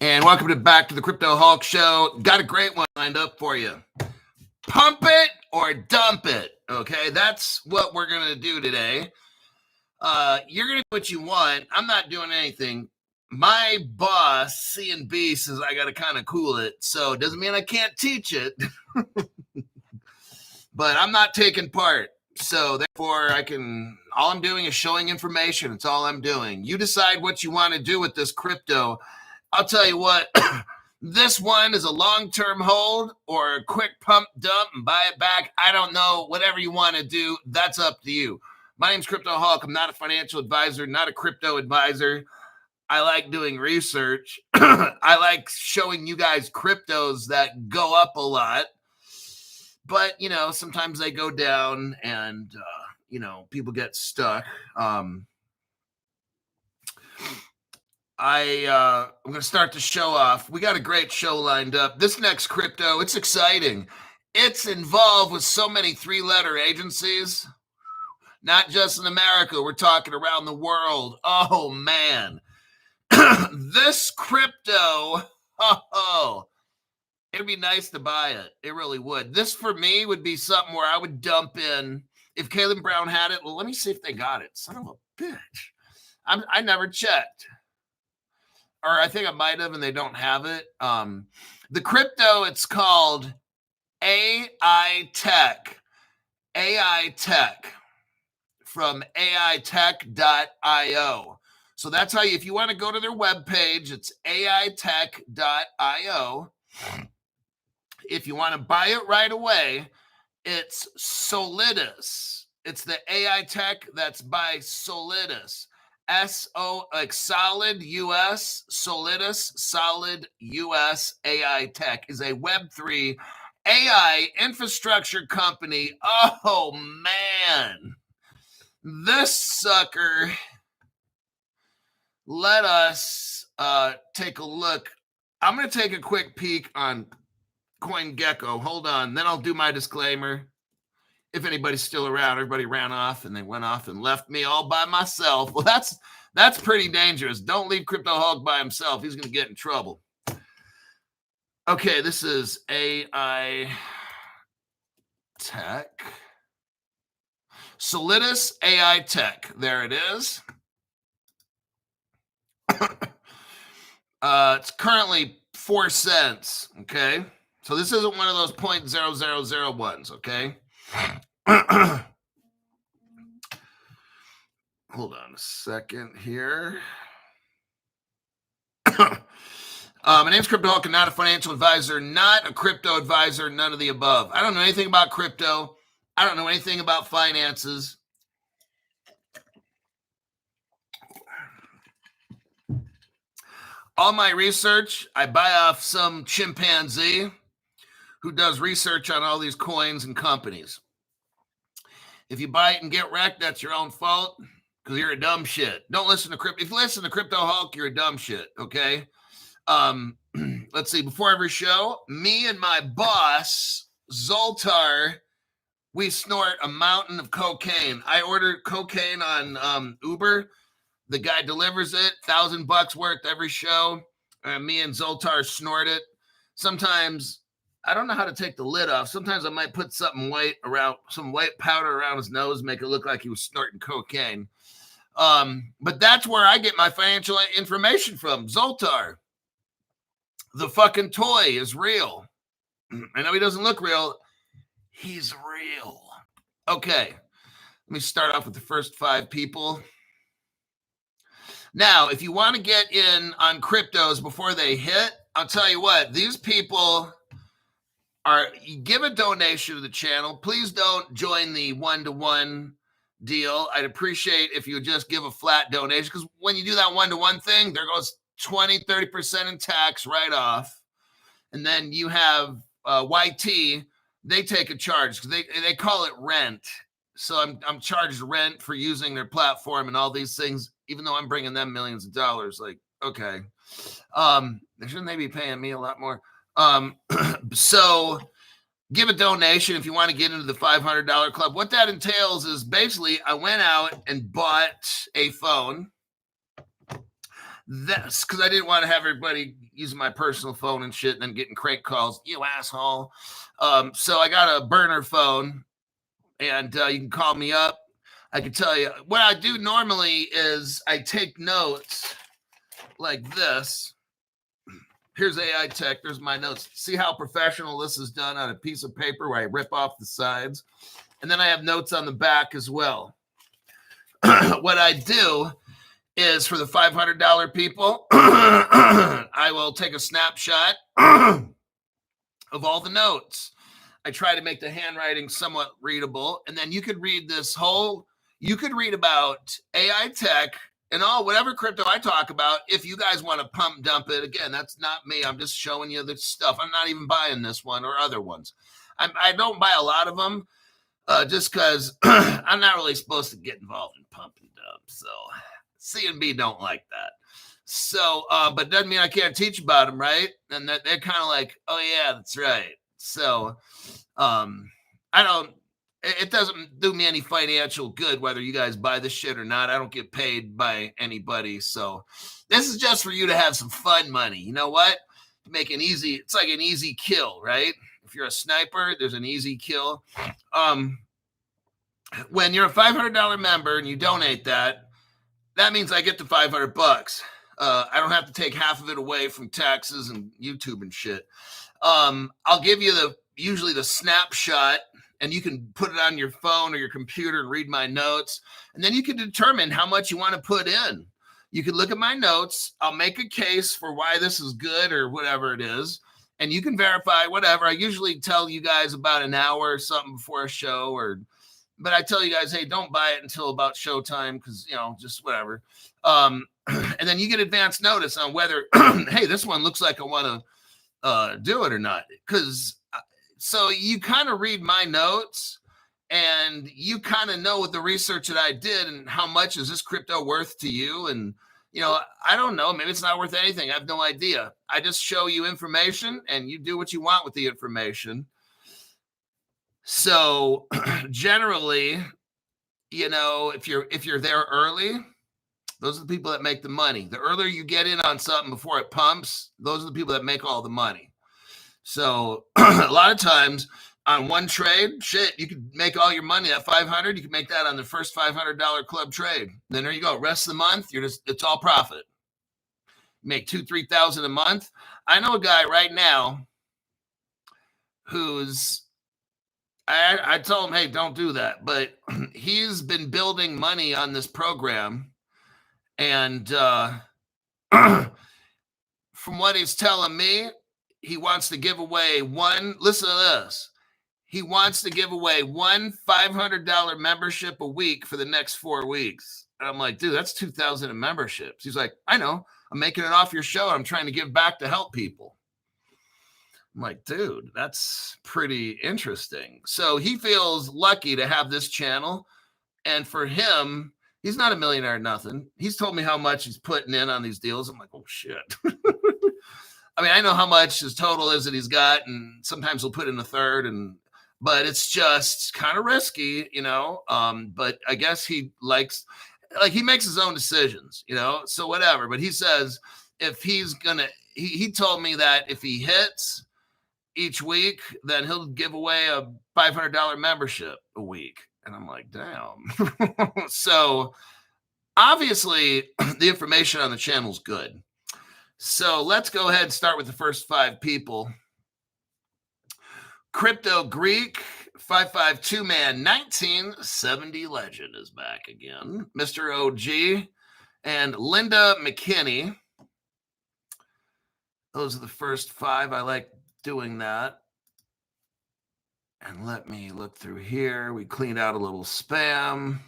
And welcome back to the Crypto Hulk Show. Got a great one lined up for you. Pump it or dump it. Okay, that's what we're going to do today. You're going to do what you want. I'm not doing anything. My boss, C&B, says I got to kind of cool it. So it doesn't mean I can't teach it. But I'm not taking part. So therefore, all I'm doing is showing information. It's all I'm doing. You decide what you want to do with this crypto. I'll tell you what, this one is a long-term hold or a quick pump dump and buy it back. I don't know. Whatever you want to do, that's up to you. My name's Crypto Hulk. I'm not a financial advisor, not a crypto advisor. I like doing research. I like showing you guys cryptos that go up a lot. But, sometimes they go down and, people get stuck. I'm going to start the show off. We got a great show lined up. This next crypto, it's exciting. It's involved with so many three-letter agencies, not just in America. We're talking around the world. Oh, man. This crypto, it'd be nice to buy it. It really would. This, for me, would be something where I would dump in. If Caleb Brown had it, well, let me see if they got it. Son of a bitch. I never checked. Or I think I might have, and they don't have it. The crypto, it's called AI Tech. AI Tech from aitech.io. So that's how if you want to go to their webpage, it's aitech.io. If you want to buy it right away, it's Solidus. It's the AI Tech that's by Solidus. like solid US, Solidus, solid US AI Tech is a Web3 AI infrastructure company. Oh, man. This sucker, let us take a look. I'm going to take a quick peek on CoinGecko. Hold on. Then I'll do my disclaimer. If anybody's still around, everybody ran off and they went off and left me all by myself. Well, that's pretty dangerous. Don't leave Crypto Hulk by himself. He's going to get in trouble. Okay, this is AI Tech. Solidus AI Tech. There it is. It's currently 4 cents. Okay. So this isn't one of those 0.0001s. Okay. Hold on a second here. My name's Crypto Hulk. I'm not a financial advisor, not a crypto advisor, none of the above. I don't know anything about crypto. I don't know anything about finances. All my research, I buy off some chimpanzee who does research on all these coins and companies. If you buy it and get wrecked, that's your own fault because you're a dumb shit. Don't listen to crypto. If you listen to Crypto Hulk, you're a dumb shit, okay? Let's see. Before every show, me and my boss, Zoltar, we snort a mountain of cocaine. I ordered cocaine on Uber. The guy delivers it, $1,000 worth every show. Me and Zoltar snort it. Sometimes I don't know how to take the lid off. Sometimes I might put something white around, some white powder around his nose, make it look like he was snorting cocaine. But that's where I get my financial information from. Zoltar. The fucking toy is real. I know he doesn't look real. He's real. Okay. Let me start off with the first 5 people. Now, if you want to get in on cryptos before they hit, I'll tell you what, these people give a donation to the channel. Please don't join the one-to-one deal. I'd appreciate if you would just give a flat donation because when you do that one-to-one thing, there goes 20-30% in tax right off. And then you have YT, they take a charge because they call it rent. So I'm charged rent for using their platform and all these things, even though I'm bringing them millions of dollars. Like, okay. Shouldn't they be paying me a lot more? So give a donation if you want to get into the $500 club. What that entails is basically I went out and bought a phone That's because I didn't want to have everybody using my personal phone and shit and then getting crank calls, you asshole. So I got a burner phone, and you can call me up. I can tell you what I do normally is I take notes like this. Here's AI Tech. There's my notes. See how professional this is done on a piece of paper where I rip off the sides. And then I have notes on the back as well. What I do is for the $500 people, I will take a snapshot of all the notes. I try to make the handwriting somewhat readable. And then you could read you could read about AI Tech and whatever crypto I talk about. If you guys want to pump dump it, again, that's not me. I'm just showing you the stuff. I'm not even buying this one or other ones. I don't buy a lot of them just because I'm not really supposed to get involved in pump and dump. So CNB don't like that. So, but doesn't mean I can't teach about them, right? And that they're kind of like, oh yeah, that's right. So, it doesn't do me any financial good whether you guys buy this shit or not. I don't get paid by anybody. So this is just for you to have some fun money. You know what? Make it easy. It's like an easy kill, right? If you're a sniper, there's an easy kill. When you're a $500 member and you donate that means I get the $500. I don't have to take half of it away from taxes and YouTube and shit. I'll give you usually the snapshot, and you can put it on your phone or your computer and read my notes. And then you can determine how much you want to put in. You can look at my notes. I'll make a case for why this is good or whatever it is. And you can verify whatever. I usually tell you guys about an hour or something before a show, but I tell you guys, hey, don't buy it until about showtime because, just whatever. And then you get advance notice on whether, hey, this one looks like I want to do it or not. So you kind of read my notes and you kind of know with the research that I did and how much is this crypto worth to you. And, I don't know, maybe it's not worth anything. I have no idea. I just show you information and you do what you want with the information. So generally, if you're there early, those are the people that make the money. The earlier you get in on something before it pumps, those are the people that make all the money. So a lot of times on one trade, you could make all your money at 500. You can make that on the first $500 club trade. Then there you go. Rest of the month, it's all profit. Make $2,000-3,000 a month. I know a guy right now who's, I told him, hey, don't do that. But he's been building money on this program. And from what he's telling me, he wants to give away listen to this. He wants to give away one $500 membership a week for the next 4 weeks. And I'm like, dude, that's 2,000 in memberships. He's like, I know. I'm making it off your show. I'm trying to give back to help people. I'm like, dude, that's pretty interesting. So he feels lucky to have this channel. And for him, he's not a millionaire or nothing. He's told me how much he's putting in on these deals. I'm like, oh, shit. I mean, I know how much his total is that he's got, and sometimes he'll put in a third, but it's just kind of risky, but I guess he likes, he makes his own decisions, so whatever. But he says if he's gonna, he told me that if he hits each week, then he'll give away a $500 membership a week. And I'm like, damn. So obviously the information on the channel is good. So let's go ahead and start with the first 5 people. Crypto Greek 552 man 1970 legend is back again. Mr. OG and Linda McKinney. Those are the first 5. I like doing that. And let me look through here. We cleaned out a little spam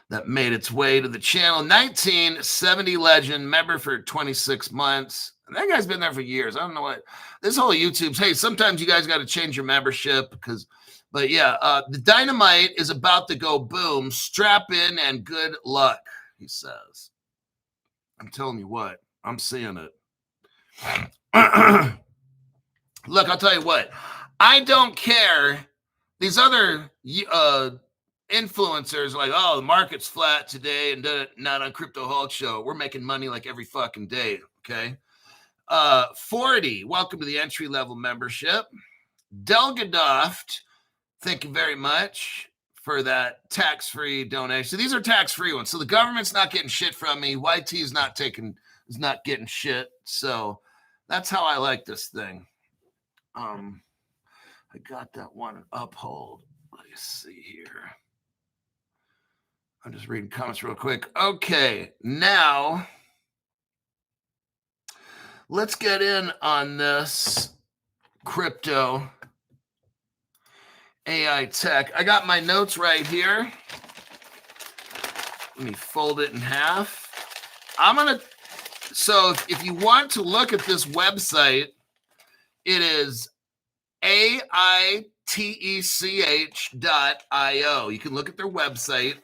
that made its way to the channel. 1970 legend, member for 26 months. And that guy's been there for years. I don't know what this whole YouTube's. Hey, sometimes you guys got to change your membership but yeah, the dynamite is about to go boom. Strap in and good luck, he says. I'm telling you what, I'm seeing it. Look, I'll tell you what. I don't care. These other influencers like, oh, the market's flat today and not on Crypto Hulk Show. We're making money like every fucking day. Okay. 40, welcome to the entry level membership. Delgadoft, thank you very much for that tax-free donation. So these are tax-free ones. So the government's not getting shit from me. YT is not getting shit. So that's how I like this thing. I got that one uphold. Let's see here. I'm just reading comments real quick. Okay, now let's get in on this crypto AI tech. I got my notes right here. Let me fold it in half. So if you want to look at this website, it is AITECH.io. You can look at their website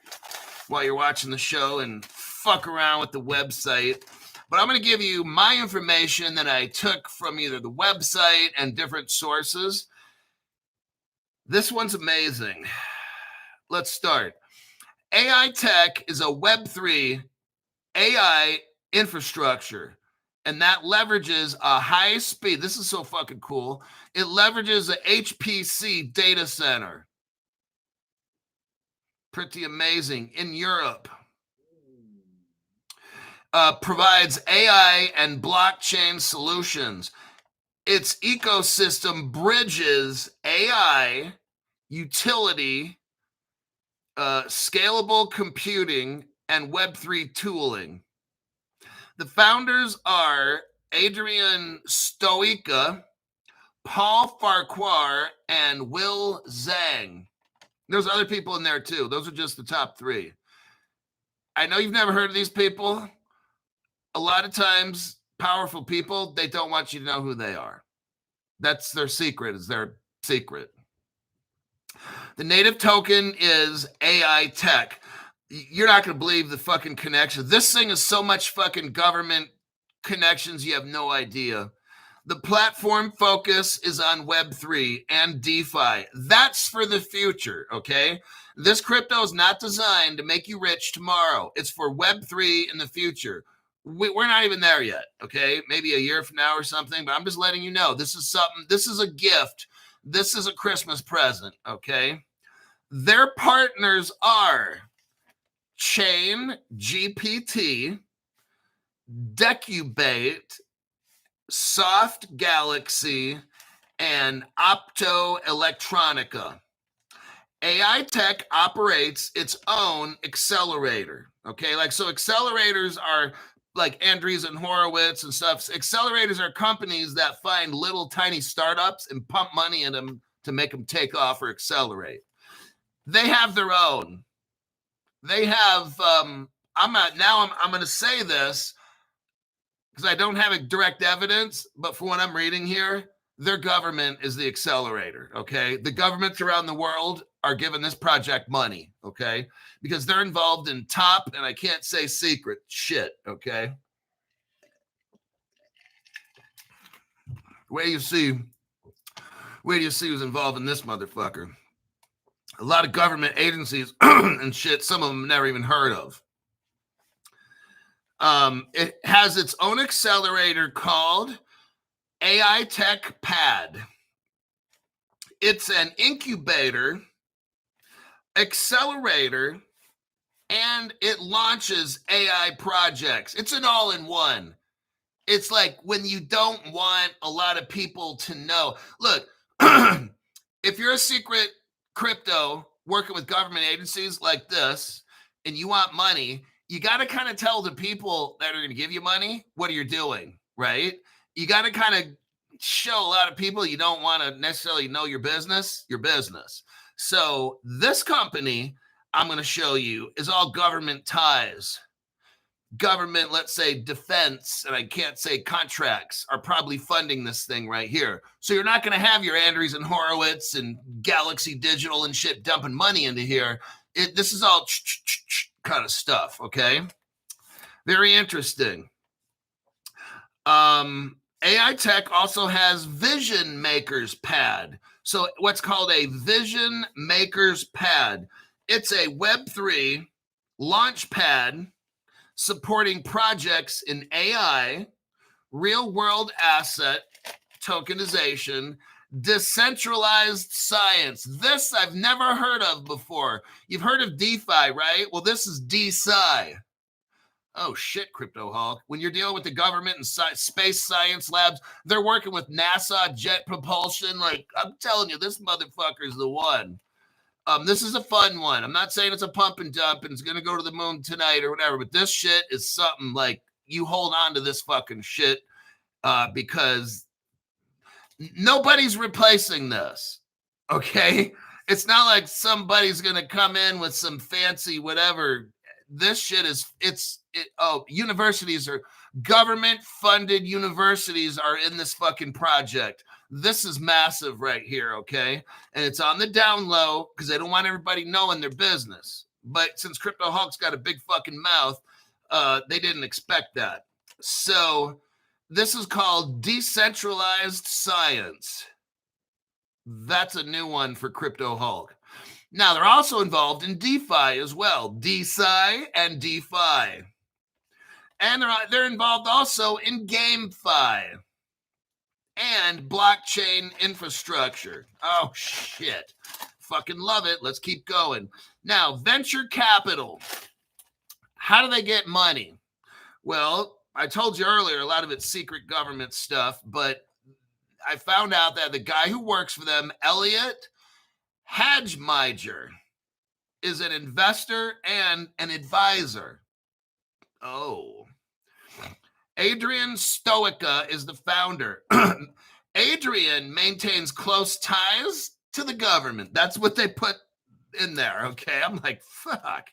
while you're watching the show and fuck around with the website. But I'm going to give you my information that I took from either the website and different sources. This one's amazing. Let's start. AI Tech is a Web3 AI infrastructure, and that leverages a high speed. This is so fucking cool. It leverages a HPC data center. Pretty amazing. In Europe. Provides AI and blockchain solutions. Its ecosystem bridges AI, utility, scalable computing, and Web3 tooling. The founders are Adrian Stoica, Paul Farquhar, and Will Zhang. There's other people in there too. Those are just the top three. I know you've never heard of these people. A lot of times, powerful people, they don't want you to know who they are. That's their secret, is their secret. The native token is AI Tech. You're not going to believe the fucking connection. This thing is so much fucking government connections, you have no idea. The platform focus is on Web3 and DeFi. That's for the future, okay? This crypto is not designed to make you rich tomorrow. It's for Web3 in the future. We're not even there yet, okay? Maybe a year from now or something, but I'm just letting you know. This is something, this is a gift. This is a Christmas present, okay? Their partners are Chain GPT, Decubate, Soft Galaxy, and Optoelectronica. AI Tech operates its own accelerator, okay? Like, so accelerators are like Andreessen Horowitz and stuff. Accelerators are companies that find little tiny startups and pump money in them to make them take off or accelerate. They have their own. They have, I'm going to say this because I don't have a direct evidence, but for what I'm reading here, their government is the accelerator, okay? The governments around the world are giving this project money, okay? Because they're involved in top, and I can't say secret, shit, okay? Where do you see who's involved in this motherfucker? A lot of government agencies and shit, some of them never even heard of. It has its own accelerator called AI Tech Pad. It's an incubator, accelerator, and it launches AI projects. It's an all-in-one. It's like when you don't want a lot of people to know. Look, if you're a secret crypto working with government agencies like this and you want money, you got to kind of tell the people that are going to give you money what you're doing, right? You got to kind of show a lot of people you don't want to necessarily know your business. So this company I'm going to show you is all government ties. Government, let's say defense, and I can't say contracts, are probably funding this thing right here. So you're not going to have your Andreessen Horowitz and Galaxy Digital and shit dumping money into here. This is all kind of stuff, okay? Very interesting. AI Tech also has Vision Makers Pad. So what's called a Vision Makers Pad. It's a Web3 launch pad supporting projects in AI, real world asset tokenization, decentralized science. This I've never heard of before. You've heard of DeFi, right? Well, this is DeSci. Oh shit, Crypto Hawk. When you're dealing with the government and space science labs, they're working with NASA jet propulsion. Like, I'm telling you, this motherfucker's the one. This is a fun one. I'm not saying it's a pump and dump and it's going to go to the moon tonight or whatever, but this shit is something like you hold on to this fucking shit because nobody's replacing this. Okay. It's not like somebody's going to come in with some fancy whatever. This shit is, universities are government funded universities are in this fucking project. This is massive right here, okay? And it's on the down low because they don't want everybody knowing their business. But since Crypto Hulk's got a big fucking mouth, they didn't expect that. So this is called decentralized science. That's a new one for Crypto Hulk. Now, they're also involved in DeFi as well, DeSci and DeFi. And they're involved also in GameFi and blockchain infrastructure. Oh, shit. Fucking love it. Let's keep going. Now, venture capital. How do they get money? Well, I told you earlier, a lot of it's secret government stuff, but I found out that the guy who works for them, Elliot Hajmeijer, is an investor and an advisor. Oh. Adrian Stoica is the founder. Adrian maintains close ties to the government. That's what they put in there, okay? I'm like, fuck.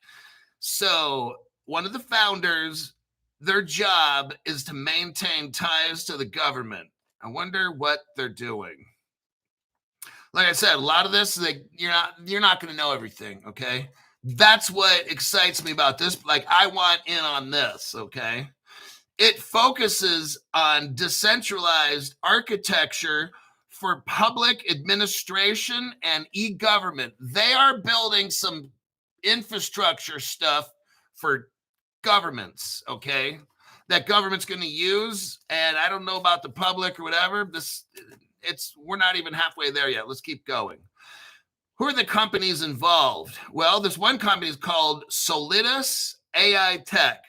So one of the founders, their job is to maintain ties to the government. I wonder what they're doing. Like I said, a lot of this, you're not going to know everything, okay? That's what excites me about this. Like, I want in on this, okay? It focuses on decentralized architecture for public administration and e-government. They are building some infrastructure stuff for governments, okay? That government's going to use, and I don't know about the public or whatever. We're not even halfway there yet. Let's keep going. Who are the companies involved? Well, this one company is called Solidus AI Tech,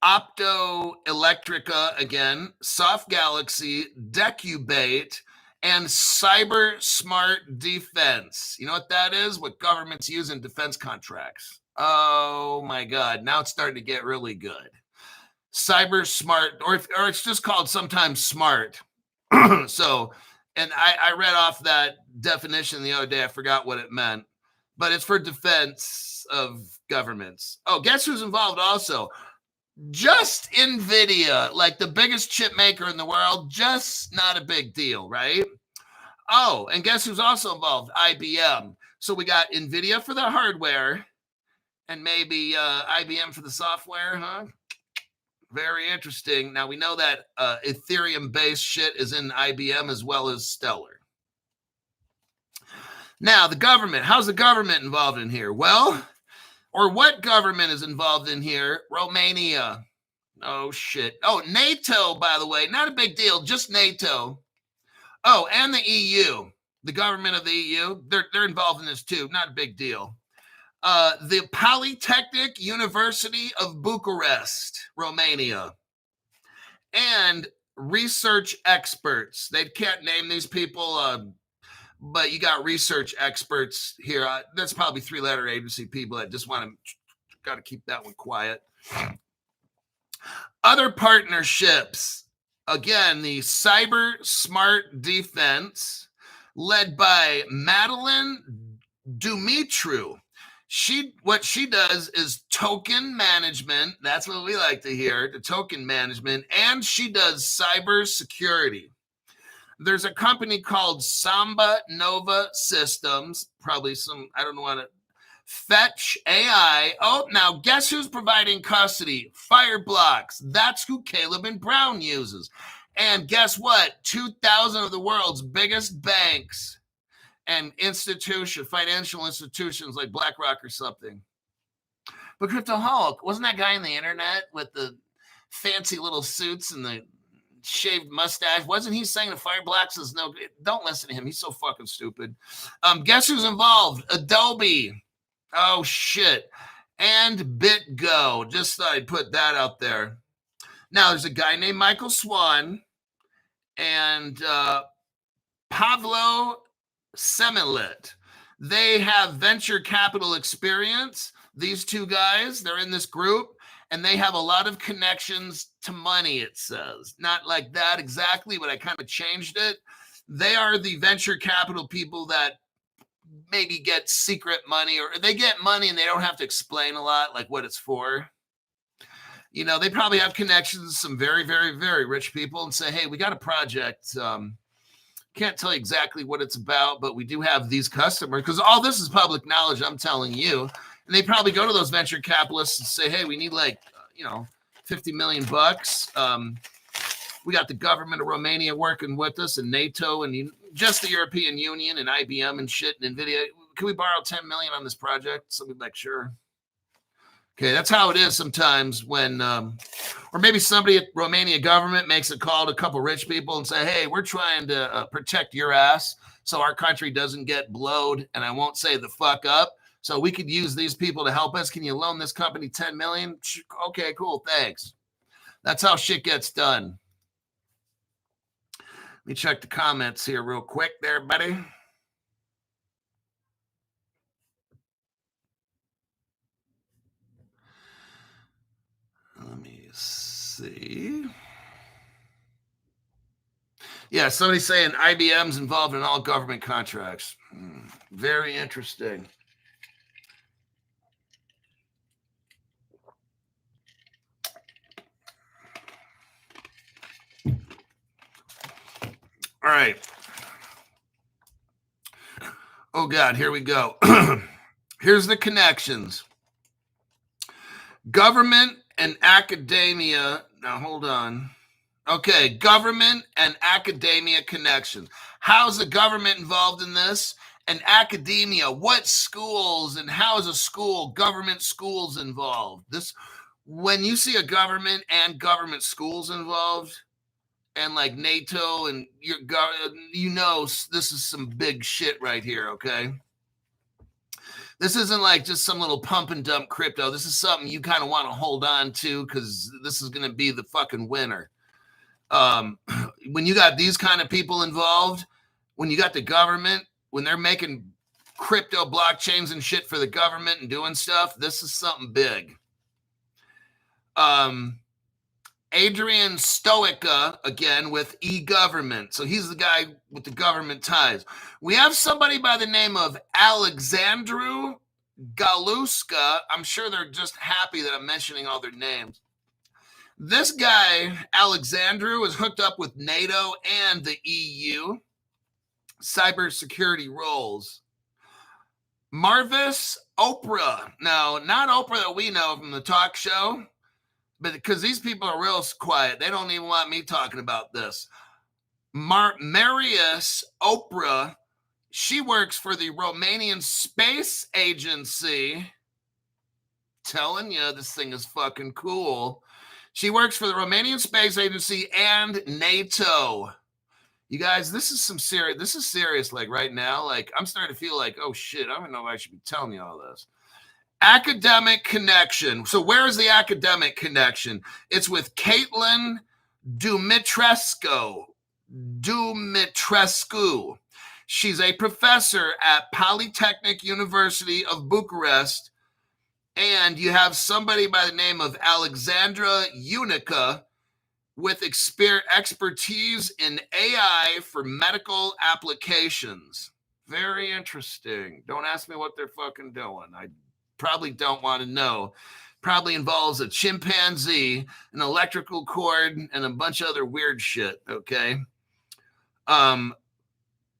Opto Electrica again, Soft Galaxy, Decubate, and Cyber Smart Defense. You know what that is? What governments use in defense contracts. Oh my God. Now it's starting to get really good. Cyber Smart, or it's just called sometimes smart. So, and I read off that definition the other day. I forgot what it meant, but it's for defense of governments. Oh, guess who's involved also? Just NVIDIA, like the biggest chip maker in the world, just not a big deal, right? Oh, and guess who's also involved? IBM. So we got NVIDIA for the hardware and maybe IBM for the software, huh? Very interesting. Now, we know that Ethereum-based shit is in IBM as well as Stellar. Now, the government. How's the government involved in here? Well, or what government is involved in here? Romania. Oh, shit. Oh, NATO, by the way. Not a big deal. Just NATO. Oh, and the EU. The government of the EU. They're involved in this too. Not a big deal. The Polytechnic University of Bucharest, Romania, and research experts. They can't name these people, but you got research experts here. That's probably three-letter agency people that just got to keep that one quiet. Other partnerships. Again, the Cyber Smart Defense, led by Madeline Dumitru. What she does is token management. That's what we like to hear, the token management. And she does cyber security. There's a company called Samba Nova Systems. Probably I don't know what it, Fetch AI. Oh, now guess who's providing custody? Fireblocks. That's who Caleb and Brown uses. And guess what? 2,000 of the world's biggest banks and financial institutions like BlackRock or something. But Crypto Hulk, wasn't that guy on the internet with the fancy little suits and the shaved mustache? Wasn't he saying the Fireblocks is no good? Don't listen to him. He's so fucking stupid. Guess who's involved? Adobe. Oh, shit. And BitGo. Just thought I'd put that out there. Now, there's a guy named Michael Swan and Pavlo Semilit. They have venture capital experience. These two guys, they're in this group, and they have a lot of connections to money, it says. Not like that exactly, but I kind of changed it. They are the venture capital people that maybe get secret money, or they get money and they don't have to explain a lot, like what it's for. You know, they probably have connections to some very, very, very rich people and say, hey, we got a project. Can't tell you exactly what it's about, but we do have these customers, because all this is public knowledge, I'm telling you. And they probably go to those venture capitalists and say, hey, we need like, $50 million. We got the government of Romania working with us, and NATO, and just the European Union and IBM and shit and NVIDIA. Can we borrow $10 million on this project? Somebody's like, sure. Okay, that's how it is sometimes when, or maybe somebody at Romania government makes a call to a couple rich people and say, hey, we're trying to protect your ass so our country doesn't get blowed, and I won't say the fuck up. So we could use these people to help us. Can you loan this company $10 million? Okay, cool, thanks. That's how shit gets done. Let me check the comments here real quick there, buddy. Let me see. Yeah, somebody's saying IBM's involved in all government contracts. Very interesting. All right. Oh, God, here we go. Here's the connections. Government and academia. Now, hold on. Okay, government and academia connections. How's the government involved in this? And academia, what schools and how is a school, government schools involved? This, when you see a government and government schools involved, and like NATO and this is some big shit right here, okay? This isn't like just some little pump and dump crypto. This is something you kind of want to hold on to, because this is going to be the fucking winner. When you got these kind of people involved, when you got the government, when they're making crypto blockchains and shit for the government and doing stuff, this is something big. Adrian Stoica, again, with e-government. So he's the guy with the government ties. We have somebody by the name of Alexandru Galuska. I'm sure they're just happy that I'm mentioning all their names. This guy, Alexandru, is hooked up with NATO and the EU. Cybersecurity roles. Marvis Oprah. Now, not Oprah that we know from the talk show, but because these people are real quiet. They don't even want me talking about this. Marius Oprah, she works for the Romanian Space Agency. Telling you, this thing is fucking cool. She works for the Romanian Space Agency and NATO. You guys, this is serious, like right now. Like, I'm starting to feel like, oh shit, I don't know if I should be telling you all this. Academic connection. So where is the academic connection? It's with Caitlin Dumitrescu. She's a professor at Polytechnic University of Bucharest. And you have somebody by the name of Alexandra Unica with expertise in AI for medical applications. Very interesting. Don't ask me what they're fucking doing. I probably don't want to know. Probably involves a chimpanzee, an electrical cord, and a bunch of other weird shit, okay?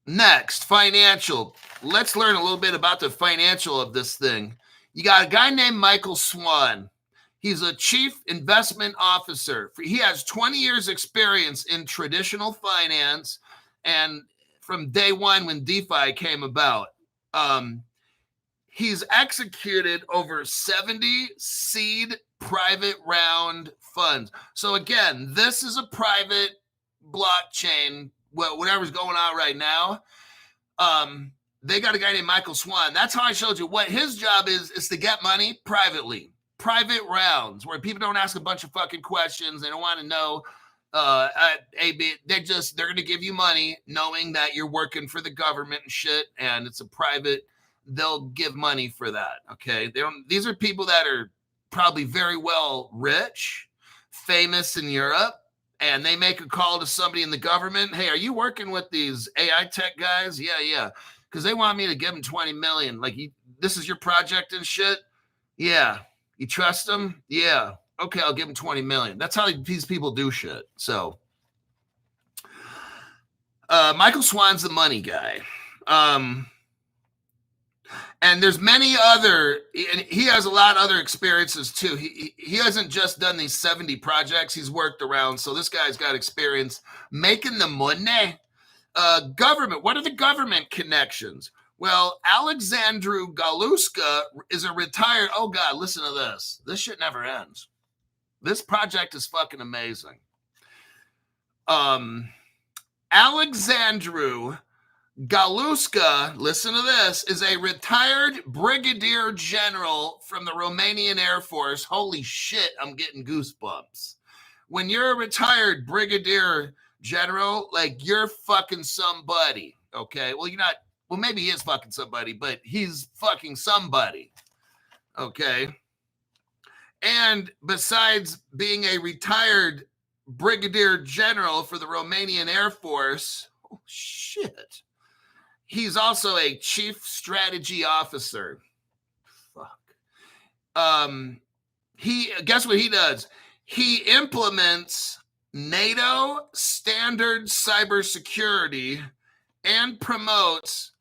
Next, financial. Let's learn a little bit about the financial of this thing. You got a guy named Michael Swan. He's a chief investment officer. He has 20 years experience in traditional finance and from day one when DeFi came about. He's executed over 70 seed private round funds. So again, this is a private blockchain. Whatever's going on right now, they got a guy named Michael Swan. That's how I showed you what his job is to get money privately. Private rounds where people don't ask a bunch of fucking questions. They don't want to know. They're going to give you money knowing that you're working for the government and shit, and it's a private. They'll give money for that. Okay. These are people that are probably very well rich, famous in Europe, and they make a call to somebody in the government. Hey, are you working with these AI tech guys? Yeah. Because they want me to give them 20 million. Like, this is your project and shit. Yeah. You trust them? Yeah. Okay, I'll give them 20 million. That's how these people do shit. So, Michael Swan's the money guy. And there's many other, and he has a lot of other experiences too. He hasn't just done these 70 projects. He's worked around. So this guy's got experience making the money. Government. What are the government connections? Well, Alexandru Galuska is a retired, oh God, listen to this. This shit never ends. This project is fucking amazing. Alexandru Galuska, listen to this, is a retired brigadier general from the Romanian Air Force. Holy shit, I'm getting goosebumps. When you're a retired brigadier general, like, you're fucking somebody, okay? Well, you're not, well, maybe he is fucking somebody, but he's fucking somebody, okay? And besides being a retired brigadier general for the Romanian Air Force, oh shit, he's also a chief strategy officer. Fuck. Guess what he does? He implements NATO standard cybersecurity and promotes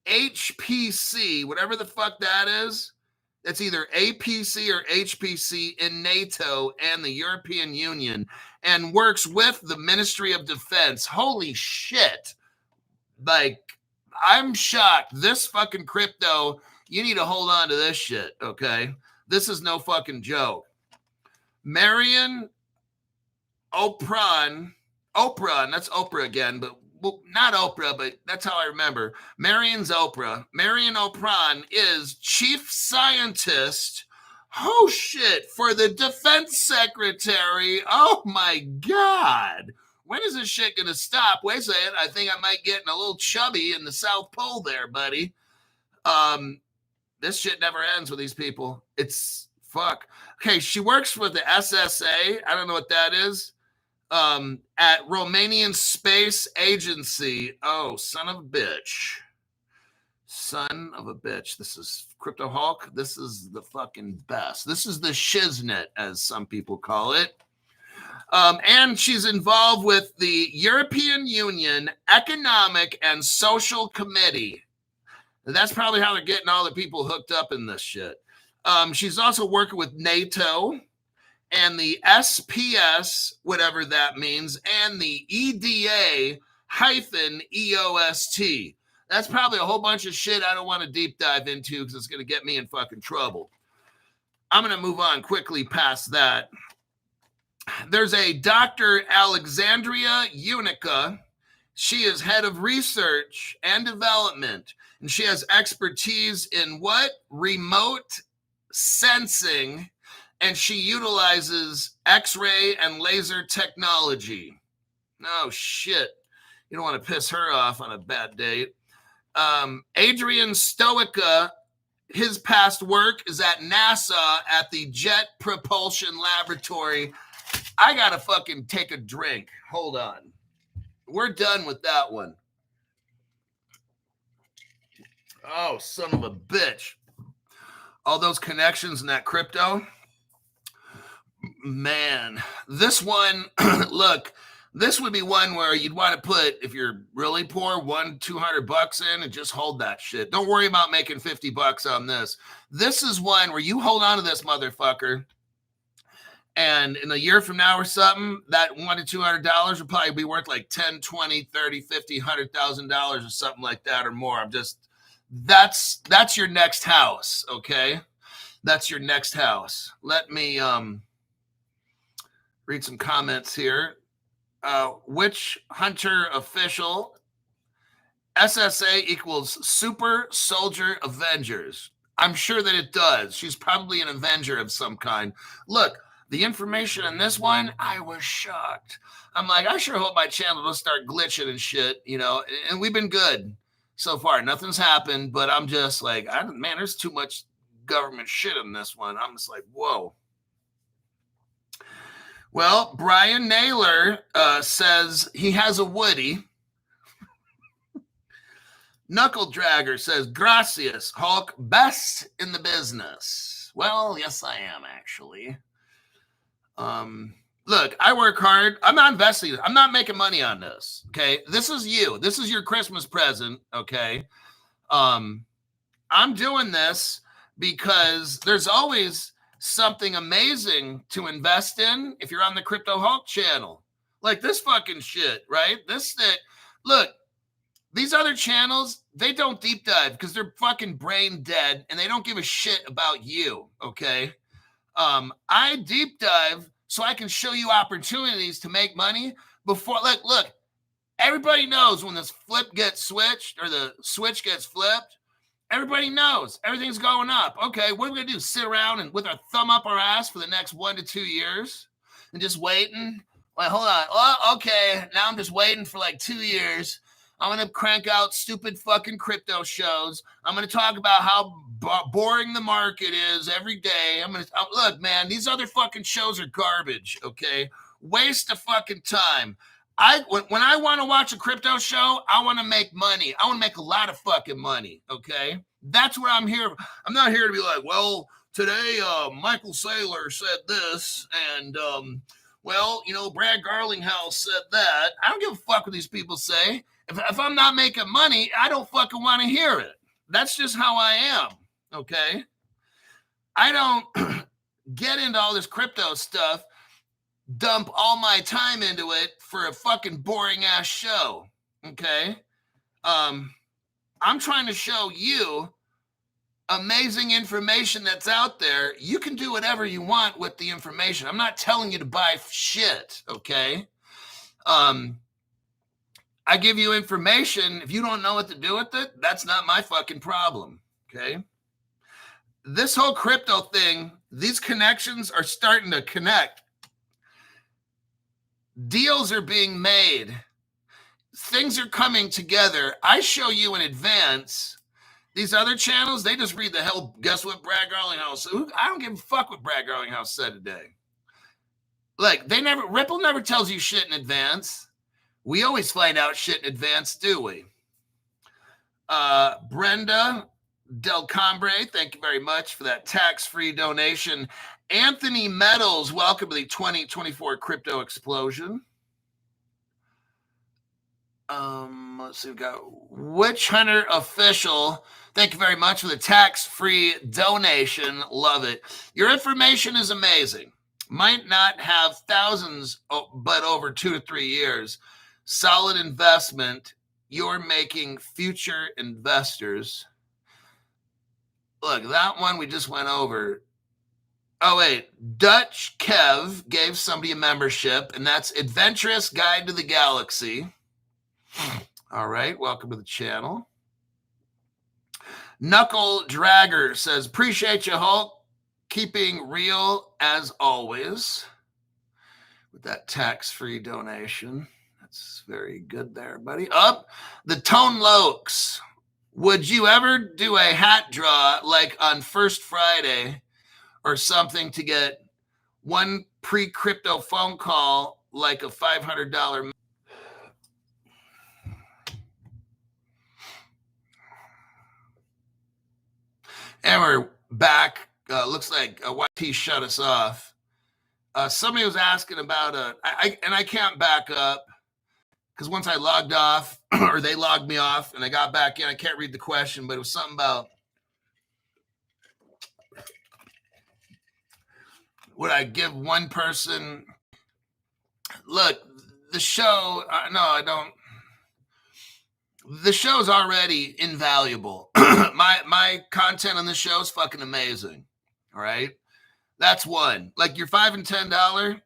HPC, whatever the fuck that is. That's either APC or HPC in NATO and the European Union, and works with the Ministry of Defense. Holy shit. Like, I'm shocked. This fucking crypto, you need to hold on to this shit, okay? This is no fucking joke. Marion Oprah, and that's Oprah again, but well, not Oprah, but that's how I remember. Marion Oprah is chief scientist, oh shit, for the defense secretary. Oh my God. When is this shit going to stop? Wait a second. I think I might get a little chubby in the South Pole there, buddy. This shit never ends with these people. It's fuck. Okay, she works for the SSA. I don't know what that is. At Romanian Space Agency. Oh, son of a bitch. Son of a bitch. This is Crypto Hulk. This is the fucking best. This is the shiznit, as some people call it. And she's involved with the European Union Economic and Social Committee. That's probably how they're getting all the people hooked up in this shit. She's also working with NATO and the SPS, whatever that means, and the EDA-EOST. That's probably a whole bunch of shit I don't want to deep dive into because it's going to get me in fucking trouble. I'm going to move on quickly past that. There's a Dr. Alexandria Unica. She is head of research and development, and she has expertise in what? Remote sensing, and she utilizes X-ray and laser technology. Oh, shit. You don't want to piss her off on a bad date. Adrian Stoica, his past work is at NASA at the Jet Propulsion Laboratory. I got to fucking take a drink. Hold on. We're done with that one. Oh, son of a bitch. All those connections in that crypto. Man, this one, look, this would be one where you'd want to put, if you're really poor, $200 in and just hold that shit. Don't worry about making $50 on this. This is one where you hold on to this motherfucker And in a year from now or something, that $100 to $200 will probably be worth like 10, 20, 30, 50, $100,000 or something like that or more. That's your next house. Okay. That's your next house. Let me read some comments here. Which Hunter official SSA equals Super Soldier Avengers? I'm sure that it does. She's probably an Avenger of some kind. Look, the information in this one, I was shocked. I'm like, I sure hope my channel will start glitching and shit, and we've been good so far. Nothing's happened, but I'm just like, man, there's too much government shit in this one. I'm just like, whoa. Well, Brian Naylor says he has a Woody. Knuckle Dragger says, gracias, Hulk, best in the business. Well, yes, I am, actually. Look, I work hard. I'm not investing. I'm not making money on this, okay? This is you. This is your Christmas present, okay? I'm doing this because there's always something amazing to invest in if you're on the Crypto Hulk channel. Like this fucking shit, right? Look, these other channels, they don't deep dive because they're fucking brain dead and they don't give a shit about you, okay? I deep dive so I can show you opportunities to make money before, look, everybody knows when this flip gets switched or the switch gets flipped. Everybody knows everything's going up. Okay, what are we going to do? Sit around and with our thumb up our ass for the next 1 to 2 years and just waiting? Wait, hold on. Oh, okay, now I'm just waiting for like 2 years. I'm going to crank out stupid fucking crypto shows. I'm going to talk about how boring the market is every day. Look, man, these other fucking shows are garbage, okay? Waste of fucking time. When I want to watch a crypto show, I want to make money. I want to make a lot of fucking money, okay? That's what I'm here. I'm not here to be like, well, today Michael Saylor said this, and, Brad Garlinghouse said that. I don't give a fuck what these people say. If I'm not making money, I don't fucking want to hear it. That's just how I am, okay? I don't get into all this crypto stuff, dump all my time into it for a fucking boring ass show, okay? I'm trying to show you amazing information that's out there. You can do whatever you want with the information. I'm not telling you to buy shit, okay? I give you information. If you don't know what to do with it, that's not my fucking problem, okay? This whole crypto thing, these connections are starting to connect. Deals are being made. Things are coming together. I show you in advance. These other channels, they just read the hell. Guess what Brad Garlinghouse? I don't give a fuck what Brad Garlinghouse said today. Like, Ripple never tells you shit in advance. We always find out shit in advance, do we? Brenda Del Cambre, thank you very much for that tax-free donation. Anthony Meadows, welcome to the 2024 Crypto Explosion. Let's see, we've got Witch Hunter Official. Thank you very much for the tax-free donation. Love it. Your information is amazing. Might not have thousands, but over 2 to 3 years. Solid investment. You're making future investors. Look, that one we just went over. Oh, wait. Dutch Kev gave somebody a membership, and that's Adventurous Guide to the Galaxy. All right. Welcome to the channel. Knuckle Dragger says, appreciate you, Hulk. Keeping real as always. With that tax-free donation. That's very good there, buddy. Up, the Tone Lokes. Would you ever do a hat draw like on First Friday or something to get one pre-crypto phone call like a $500? And we're back. Looks like YT shut us off. Somebody was asking about I can't back up. Because once I logged off, or they logged me off, and I got back in, I can't read the question, but it was something about would I give one person? Look, the show. No, I don't. The show's already invaluable. my content on this show is fucking amazing. All right, that's one. Like your $5 and $10,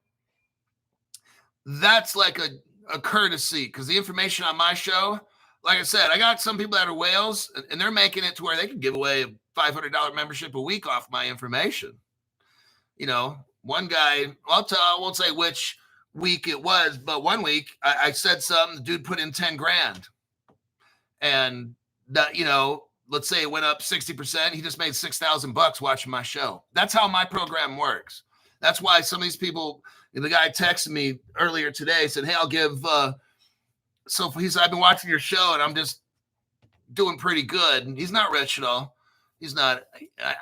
that's like a courtesy, because the information on my show, like I said, I got some people that are whales, and they're making it to where they can give away a $500 membership a week off my information. You know, one guy, I won't say which week it was, but one week I said something, the dude put in 10 grand. And that, you know, let's say it went up 60%, he just made $6,000 watching my show. That's how my program works. That's why some of these people, the guy texted me earlier today, said, hey, I'll give, so he said, I've been watching your show and I'm just doing pretty good. And he's not rich at all. He's not,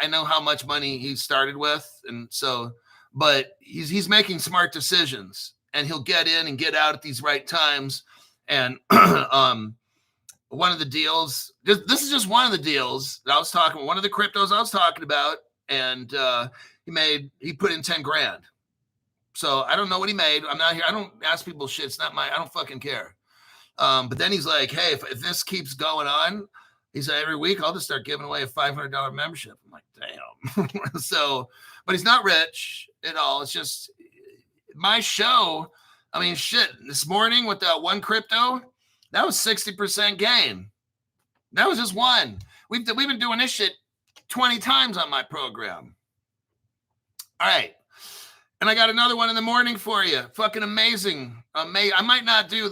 I know how much money he started with. And so, but he's making smart decisions, and he'll get in and get out at these right times. And, one of the deals, this is just one of the deals that I was talking, one of the cryptos I was talking about, and he put in 10 grand. So I don't know what he made. I'm not here. I don't ask people shit. It's not I don't fucking care. But then he's like, hey, if this keeps going on, he said, every week I'll just start giving away a $500 membership. I'm like, damn. So, but he's not rich at all. It's just my show. I mean, shit, this morning with that one crypto, that was 60% gain. That was just one. We've been doing this shit 20 times on my program. All right. And I got another one in the morning for you. Fucking amazing. I might not do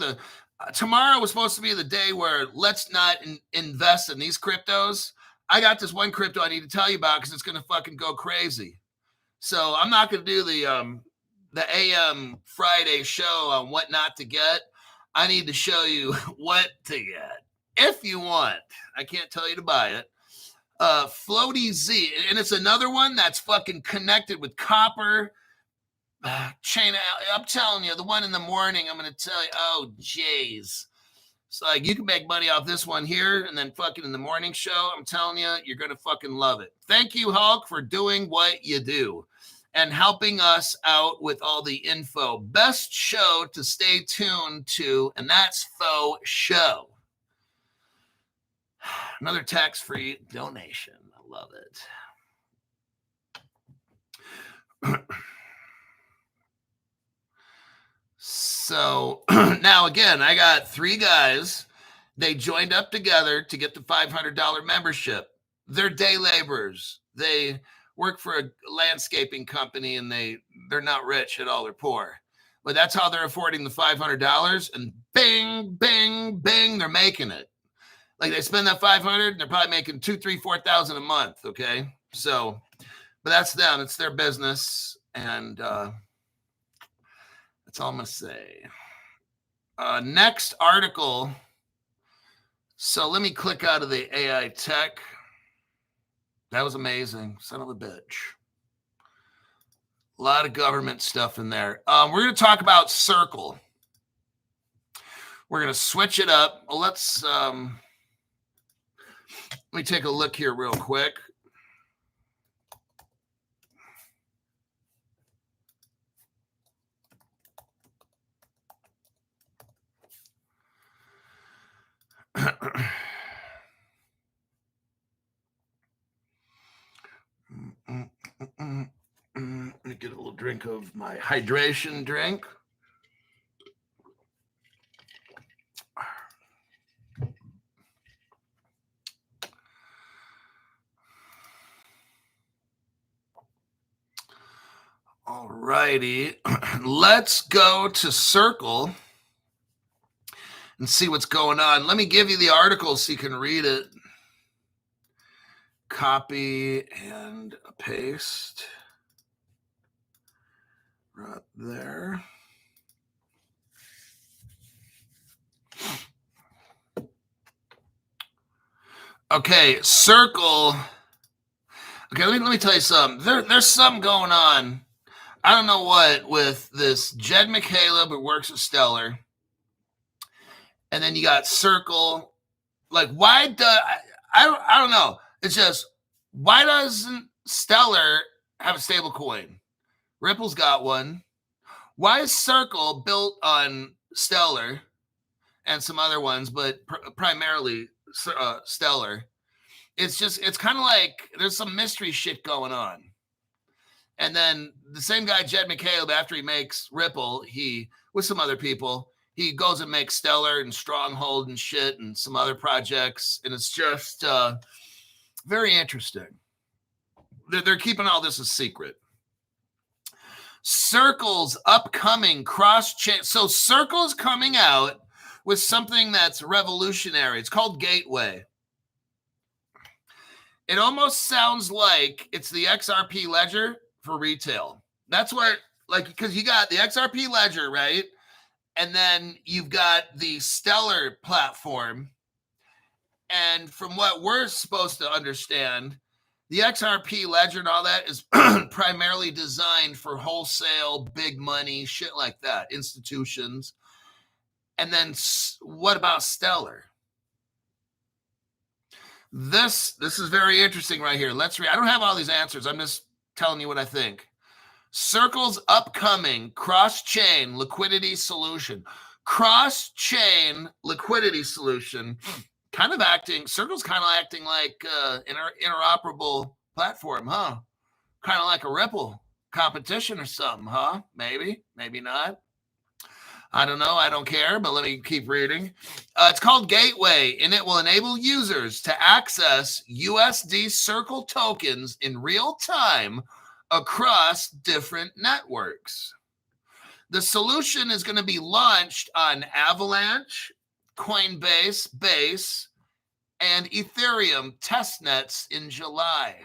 tomorrow was supposed to be the day where let's not invest in these cryptos. I got this one crypto I need to tell you about because it's going to fucking go crazy. So I'm not going to do the AM Friday show on what not to get. I need to show you what to get if you want. I can't tell you to buy it. Floaty Z, and it's another one that's fucking connected with copper chain. I'm telling you, the one in the morning, I'm going to tell you, oh, jeez. It's like you can make money off this one here, and then fucking in the morning show, I'm telling you, you're going to fucking love it. Thank you, Hulk, for doing what you do and helping us out with all the info. Best show to stay tuned to, and that's Faux Show. Another tax-free donation. I love it. So now again, I got 3 guys. They joined up together to get the $500 membership. They're day laborers. They work for a landscaping company, and they're not rich at all. They're poor. But that's how they're affording the $500, and bing, bing, bing, they're making it. Like they spend that $500, and they're probably making $2,000, $3,000, $4,000 a month. Okay. So, but that's them. It's their business. And that's all I'm going to say. Next article. So let me click out of the AI Tech. That was amazing. Son of a bitch. A lot of government stuff in there. We're going to talk about Circle. We're going to switch it up. Well, let me take a look here real quick. Let me get a little drink of my hydration drink. All righty. Let's go to Circle and see what's going on. Let me give you the article so you can read it. Copy and paste right there. Okay, Circle. Okay, let me tell you something. There's something going on. I don't know what with this Jed McCaleb who works at Stellar, and then you got Circle. Like, why I don't know. It's just, why doesn't Stellar have a stable coin? Ripple's got one. Why is Circle built on Stellar and some other ones, but primarily Stellar? It's kind of like there's some mystery shit going on. And then the same guy, Jed McCaleb, after he makes Ripple, he, with some other people, he goes and makes Stellar and Stronghold and shit and some other projects. And it's just very interesting. They're keeping all this a secret. Circle's upcoming cross-chain. So Circle's coming out with something that's revolutionary. It's called Gateway. It almost sounds like it's the XRP ledger for retail. That's what, like, because you got the XRP ledger, right? And then you've got the Stellar platform. And from what we're supposed to understand, the XRP ledger and all that is primarily designed for wholesale, big money, shit like that, institutions. And then what about Stellar? This is very interesting right here. Let's read. I don't have all these answers. I'm just telling you what I think. Circle's upcoming cross-chain liquidity solution. Cross-chain liquidity solution. Circle's kind of acting like interoperable platform, huh? Kind of like a Ripple competition or something, huh? Maybe, maybe not. I don't know. I don't care, but let me keep reading. It's called Gateway, and it will enable users to access USD Circle tokens in real time across different networks. The solution is going to be launched on Avalanche, Coinbase, Base, and Ethereum testnets in July.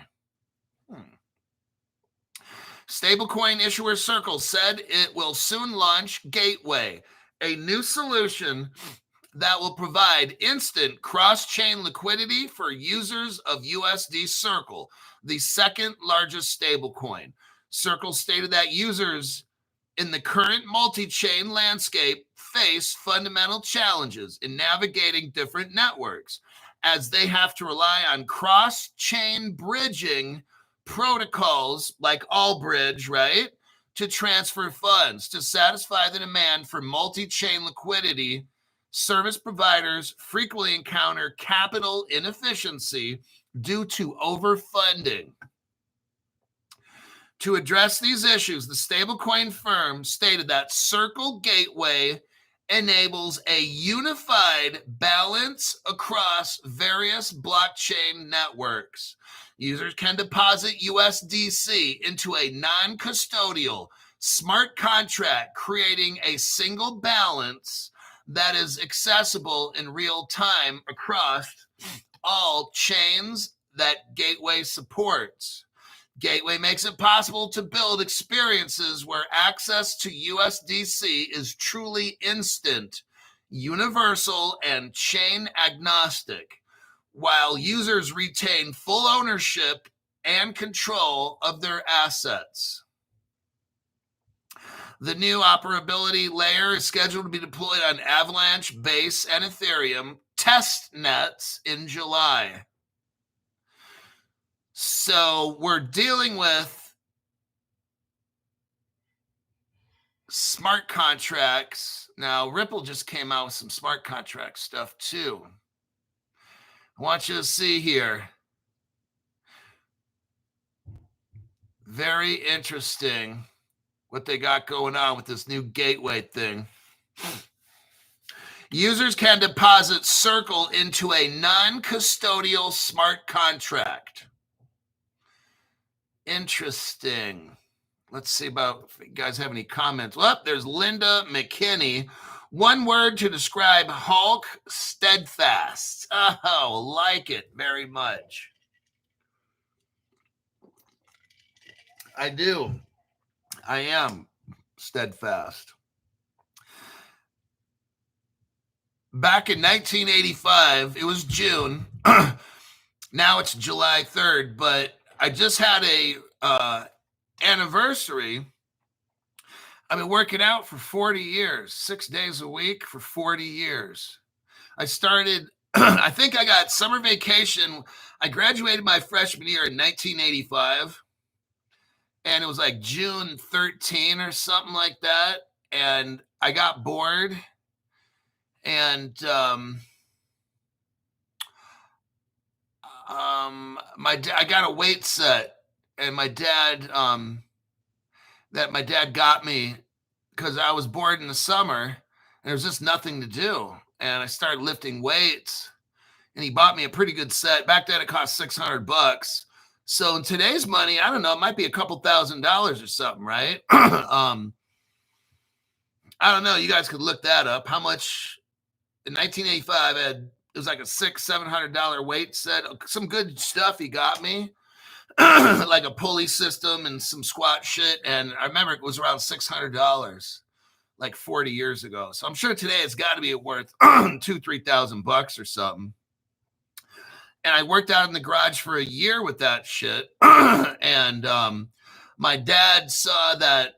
Stablecoin issuer Circle said it will soon launch Gateway, a new solution that will provide instant cross-chain liquidity for users of USD Circle, the second largest stablecoin. Circle stated that users in the current multi-chain landscape face fundamental challenges in navigating different networks, as they have to rely on cross-chain bridging protocols like Allbridge, right, to transfer funds. To satisfy the demand for multi-chain liquidity, service providers frequently encounter capital inefficiency due to overfunding. To address these issues, the stablecoin firm stated that Circle Gateway enables a unified balance across various blockchain networks. Users can deposit USDC into a non-custodial smart contract, creating a single balance that is accessible in real time across all chains that Gateway supports. Gateway makes it possible to build experiences where access to USDC is truly instant, universal, and chain agnostic, while users retain full ownership and control of their assets. The new operability layer is scheduled to be deployed on Avalanche, Base, and Ethereum test nets in July. So we're dealing with smart contracts. Now, Ripple just came out with some smart contract stuff too. I want you to see here. Very interesting what they got going on with this new Gateway thing. Users can deposit Circle into a non-custodial smart contract. Interesting. Let's see about if you guys have any comments. Well, there's Linda McKinney. One word to describe Hulk: steadfast. Oh, like it very much. I do. I am steadfast. Back in 1985, it was June. Now it's July 3rd, but I just had a anniversary. I've been working out for 40 years, 6 days a week for 40 years. I started, I think I got summer vacation. I graduated my freshman year in 1985. and it was like June 13 or something like that. And I got bored, and I got a weight set, and my dad got me because I was bored in the summer and there was just nothing to do, and I started lifting weights, and he bought me a pretty good set. Back then it cost $600. So in today's money, I don't know, it might be a couple $1,000s or something, right? I don't know. You guys could look that up. How much in 1985 it was like a $600-700 weight set. Some good stuff he got me. Like a pulley system and some squat shit. And I remember it was around $600 like 40 years ago. So I'm sure today it's got to be worth $2,000-3,000 or something. And I worked out in the garage for a year with that shit. And my dad saw that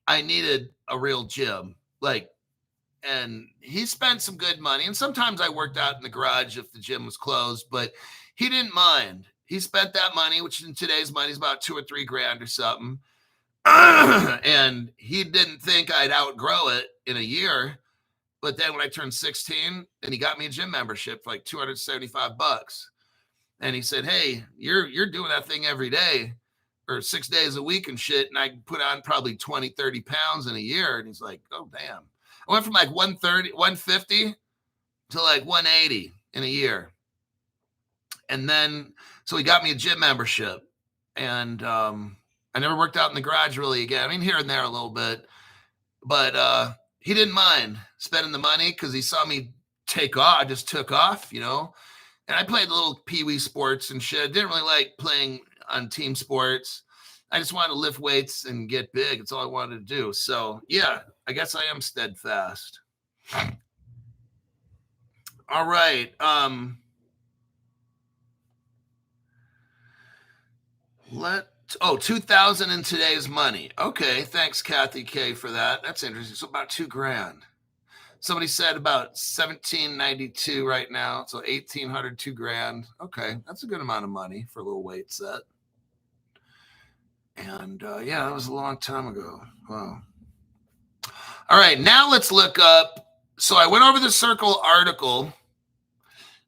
I needed a real gym, and he spent some good money. And sometimes I worked out in the garage if the gym was closed, but he didn't mind. He spent that money, which in today's money is about $2 or $3 grand or something. And he didn't think I'd outgrow it in a year. But then when I turned 16, and he got me a gym membership for like $275. And he said, "Hey, you're doing that thing every day or 6 days a week and shit." And I put on probably 20-30 pounds in a year. And he's like, "Oh, damn." I went from like 150 to like 180 in a year. And then, so he got me a gym membership. And I never worked out in the garage really again. I mean, here and there a little bit. But he didn't mind spending the money because he saw me take off. I just took off, you know. And I played little peewee sports and shit. I didn't really like playing on team sports. I just wanted to lift weights and get big. It's all I wanted to do. So, yeah, I guess I am steadfast. All right. 2,000 in today's money. Okay. Thanks, Kathy K, for that. That's interesting. So about $2 grand. Somebody said about 1792 right now. So 1,800, $2 grand. Okay. That's a good amount of money for a little weight set. And yeah, that was a long time ago. Wow. All right. Now let's look up. So I went over the Circle article.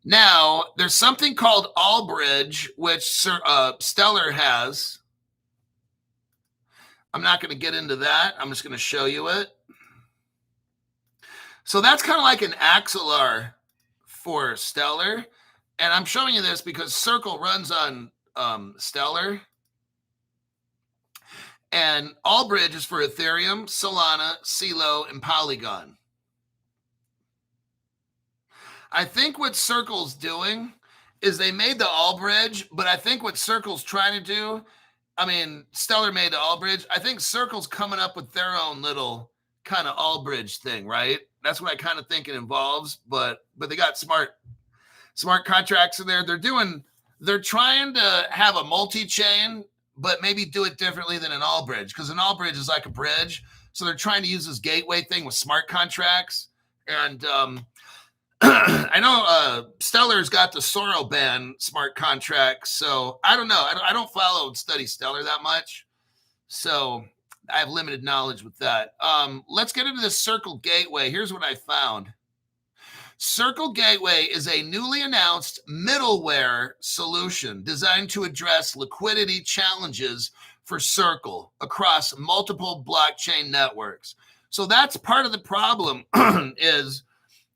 Now there's something called Albridge, which Stellar has. I'm not going to get into that. I'm just going to show you it. So that's kind of like an axillary for Stellar. And I'm showing you this because Circle runs on Stellar. And Albridge is for Ethereum, Solana, Celo, and Polygon. I think what Circle's doing is they made the Albridge, but I think what Circle's trying to do, I mean, Stellar made the Albridge. I think Circle's coming up with their own little kind of Albridge thing, right? That's what I kind of think it involves, but they got smart contracts in there. They're trying to have a multi-chain, but maybe do it differently than an Albridge, because an Albridge is like a bridge. So they're trying to use this gateway thing with smart contracts. And I know Stellar's got the Soroban smart contract. So I don't know. I don't follow and study Stellar that much. So I have limited knowledge with that. Let's get into the Circle Gateway. Here's what I found. Circle Gateway is a newly announced middleware solution designed to address liquidity challenges for Circle across multiple blockchain networks. So that's part of the problem is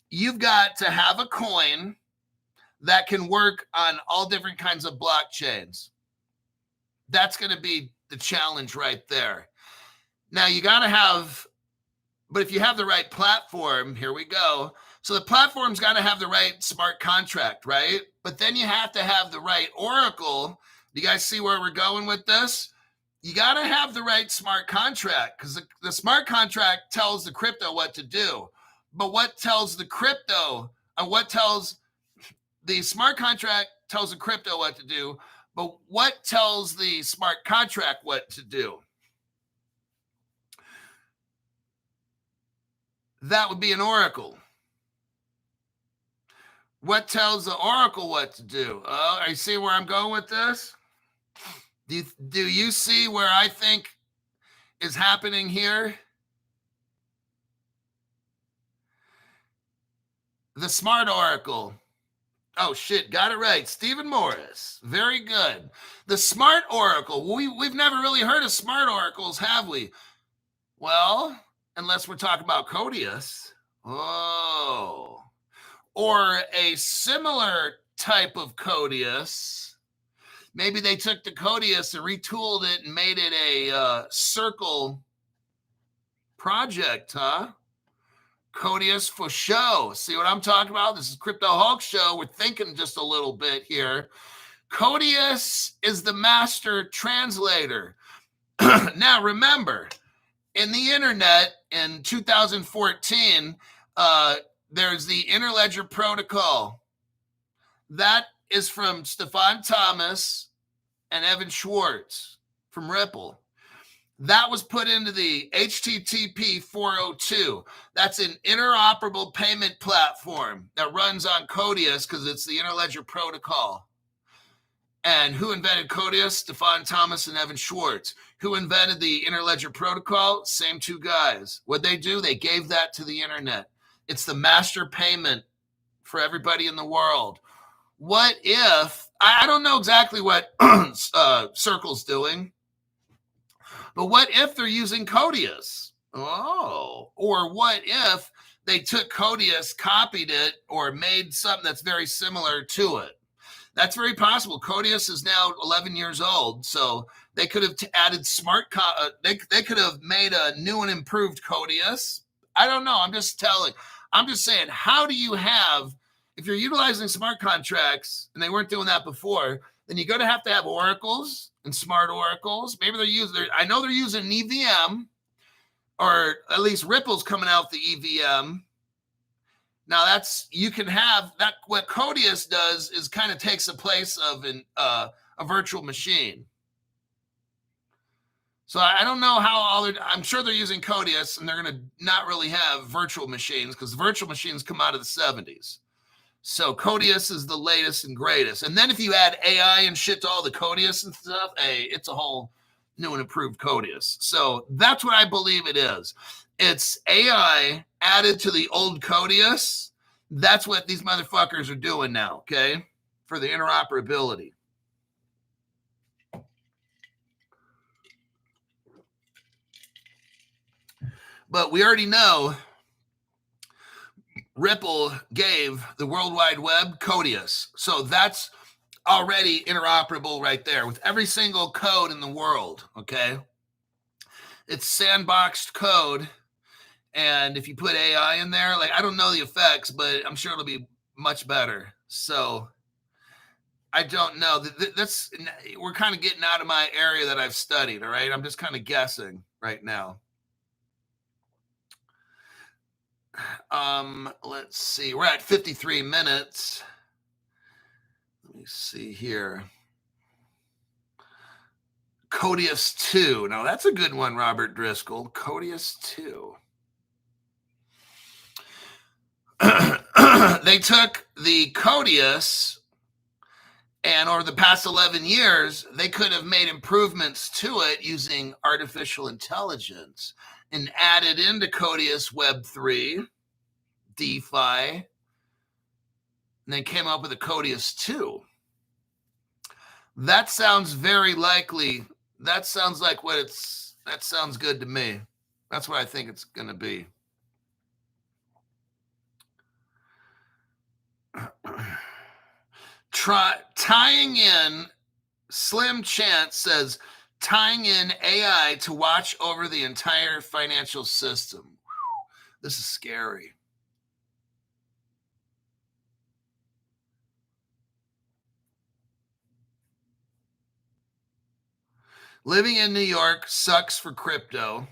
you've got to have a coin that can work on all different kinds of blockchains. That's going to be the challenge right there. Now you got to have, but if you have the right platform, here we go. So the platform's got to have the right smart contract, right? But then you have to have the right oracle. Do you guys see where we're going with this? You got to have the right smart contract, because the smart contract tells the crypto what to do. But what tells the crypto, and what tells the smart contract tells the crypto what to do, but what tells the smart contract what to do? That would be an oracle. What tells the oracle what to do? Oh, are you seeing where I'm going with this? Do you see where I think is happening here? The smart oracle. Oh shit, got it right. Stephen Morris. Very good. The smart oracle. We've never really heard of smart oracles, have we? Well, unless we're talking about Codius. Oh. Or a similar type of Codius. Maybe they took the Codius and retooled it and made it a circle project, huh? Codius for show. See what I'm talking about? This is Crypto Hulk Show. We're thinking just a little bit here. Codius is the master translator. Now, remember, in the internet in 2014, there's the Interledger Protocol. That is from Stefan Thomas and Evan Schwartz from Ripple. That was put into the HTTP 402. That's an interoperable payment platform that runs on Codius because it's the Interledger Protocol. And who invented Codius? Stefan Thomas and Evan Schwartz. Who invented the Interledger Protocol? Same two guys. What'd they do? They gave that to the internet. It's the master payment for everybody in the world. What if, I don't know exactly what Circle's doing, but what if they're using Codius? Oh, or what if they took Codius, copied it, or made something that's very similar to it? That's very possible. Codius is now 11 years old, so they could have added they could have made a new and improved Codius. I don't know. I'm just saying, how do you have, if you're utilizing smart contracts and they weren't doing that before, then you're going to have oracles and smart oracles. Maybe I know they're using an EVM, or at least Ripple's coming out the EVM. Now you can have that. What Codius does is kind of takes the place of a virtual machine. So I don't know how I'm sure they're using Codius and they're going to not really have virtual machines because virtual machines come out of the 70s. So Codius is the latest and greatest. And then if you add AI and shit to all the Codius and stuff, hey, it's a whole new and improved Codius. So that's what I believe it is. It's AI added to the old Codius. That's what these motherfuckers are doing now, okay? For the interoperability. But we already know Ripple gave the World Wide Web Codius. So that's already interoperable right there with every single code in the world, okay? It's sandboxed code. And if you put AI in there, like, I don't know the effects, but I'm sure it'll be much better. So I don't know. We're kind of getting out of my area that I've studied, all right? I'm just kind of guessing right now. Let's see. We're at 53 minutes. Let me see here. Codius 2. Now, that's a good one, Robert Driscoll. Codius 2. They took the Codius, and over the past 11 years, they could have made improvements to it using artificial intelligence and added into Codius Web3, DeFi, and they came up with a Codius 2. That sounds very likely. That sounds good to me. That's what I think it's going to be. Tying in, Slim Chance says, tying in AI to watch over the entire financial system. This is scary. Living in New York sucks for crypto.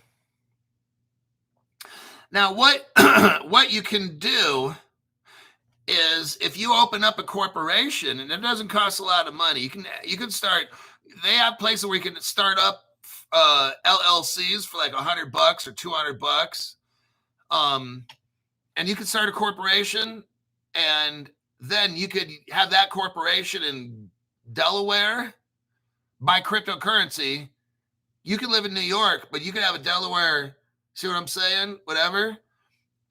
Now, what you can do is, if you open up a corporation, and it doesn't cost a lot of money, you can start. They have places where you can start up LLCs for like $100 or $200, and you can start a corporation, and then you could have that corporation in Delaware, buy cryptocurrency. You can live in New York, but you can have a Delaware, see what I'm saying? Whatever.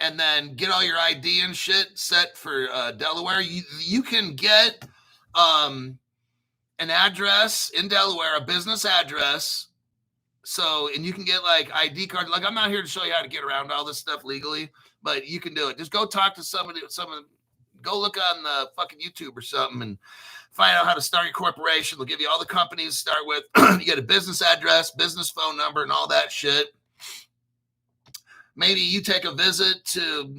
And then get all your ID and shit set for Delaware. You can get an address in Delaware, a business address. So, and you can get like ID card. Like, I'm not here to show you how to get around all this stuff legally, but you can do it. Just go talk to somebody, go look on the fucking YouTube or something and find out how to start your corporation. They'll give you all the companies to start with. You get a business address, business phone number, and all that shit. Maybe you take a visit to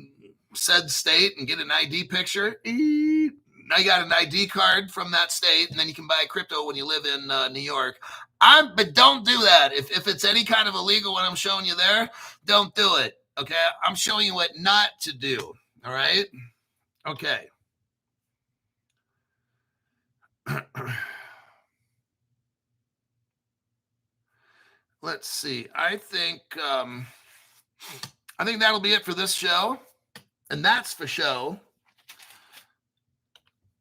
said state and get an ID picture. Now you got an ID card from that state, and then you can buy crypto when you live in New York. But don't do that. If it's any kind of illegal what I'm showing you there, don't do it. Okay? I'm showing you what not to do. All right? Okay. Let's see. I think that'll be it for this show. And that's for show.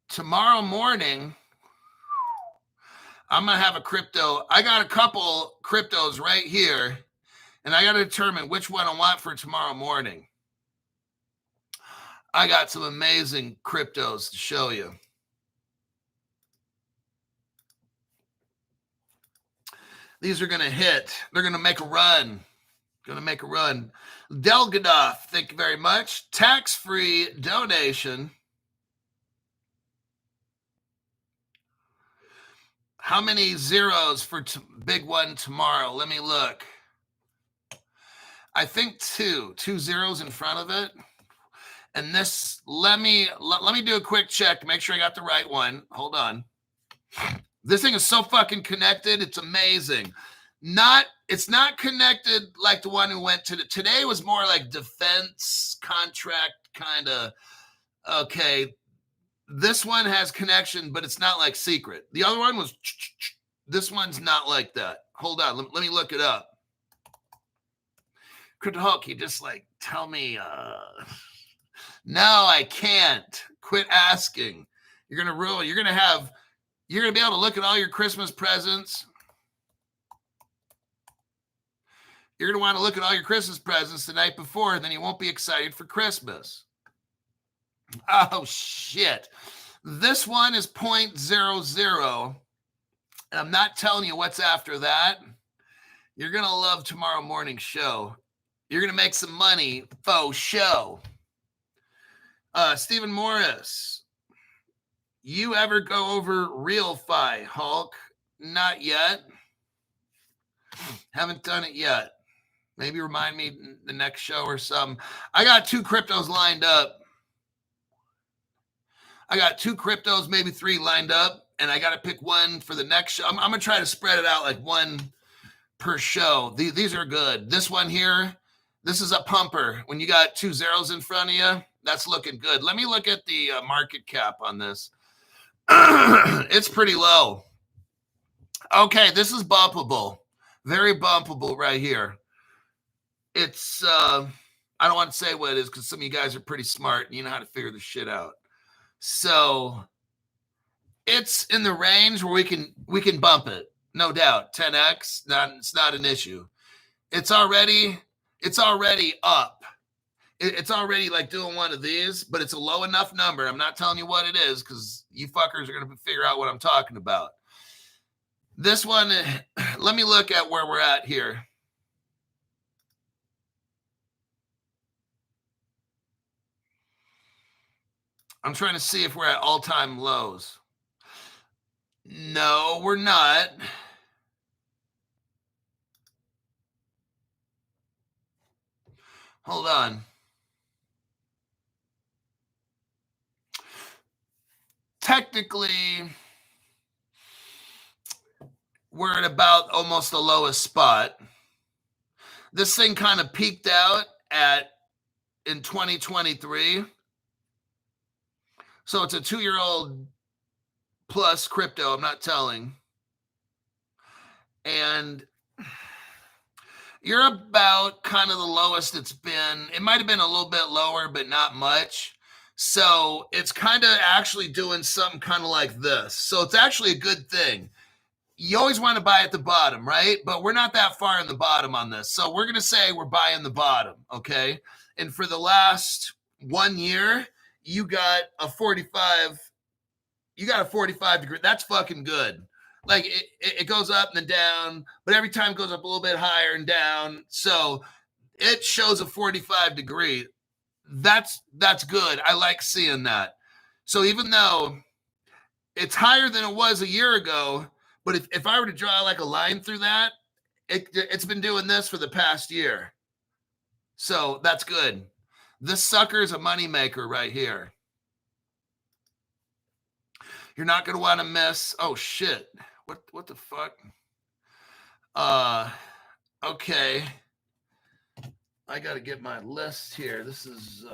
Tomorrow morning, I'm going to have a crypto. I got a couple cryptos right here, and I got to determine which one I want for tomorrow morning. I got some amazing cryptos to show you. These are going to hit. They're going to make a run. Delgadov, thank you very much. Tax-free donation. How many zeros for big one tomorrow? Let me look. I think two zeros in front of it. And this, let me do a quick check to make sure I got the right one. Hold on. This thing is so fucking connected. It's amazing. It's not connected like the one who went to today was more like defense contract kind of. Okay. This one has connection, but it's not like secret. The other one was, this one's not like that. Hold on. Let me look it up. Crypto Hulk, you just like tell me, no, I can't. Quit asking. You're going to ruin. You're going to be able to look at all your Christmas presents. You're going to want to look at all your Christmas presents the night before, and then you won't be excited for Christmas. Oh, shit. This one is 0.00. And I'm not telling you what's after that. You're going to love tomorrow morning's show. You're going to make some money. Faux show. Stephen Morris. You ever go over RealFi, Hulk? Not yet. Haven't done it yet. Maybe remind me the next show or something. I got 2 cryptos lined up. I got 2 cryptos, maybe 3 lined up, and I got to pick one for the next show. I'm going to try to spread it out like one per show. These are good. This one here, this is a pumper. When you got 2 zeros in front of you, that's looking good. Let me look at the market cap on this. It's pretty low. Okay, this is bumpable. Very bumpable right here. It's, I don't want to say what it is because some of you guys are pretty smart and you know how to figure this shit out. So it's in the range where we can bump it, no doubt. 10x, it's not an issue. It's already up. It's already like doing one of these, but it's a low enough number. I'm not telling you what it is because you fuckers are going to figure out what I'm talking about. This one, let me look at where we're at here. I'm trying to see if we're at all-time lows. No, we're not. Hold on. Technically, we're at about almost the lowest spot. This thing kind of peaked out in 2023. So it's a 2-year-old plus crypto, I'm not telling. And you're about kind of the lowest it's been. It might have been a little bit lower, but not much. So it's kind of actually doing something kind of like this. So it's actually a good thing. you always want to buy at the bottom, right? But we're not that far in the bottom on this. So we're going to say we're buying the bottom, okay? And for the last 1 year, you got a 45 degree. That's fucking good. Like it goes up and then down, but every time it goes up a little bit higher and down. So it shows a 45 degree. That's good. I like seeing that. So even though it's higher than it was a year ago, but if I were to draw like a line through that, it's been doing this for the past year. So that's good. This sucker is a moneymaker right here. You're not going to want to miss. Oh, shit. What the fuck? Okay. I got to get my list here. This is,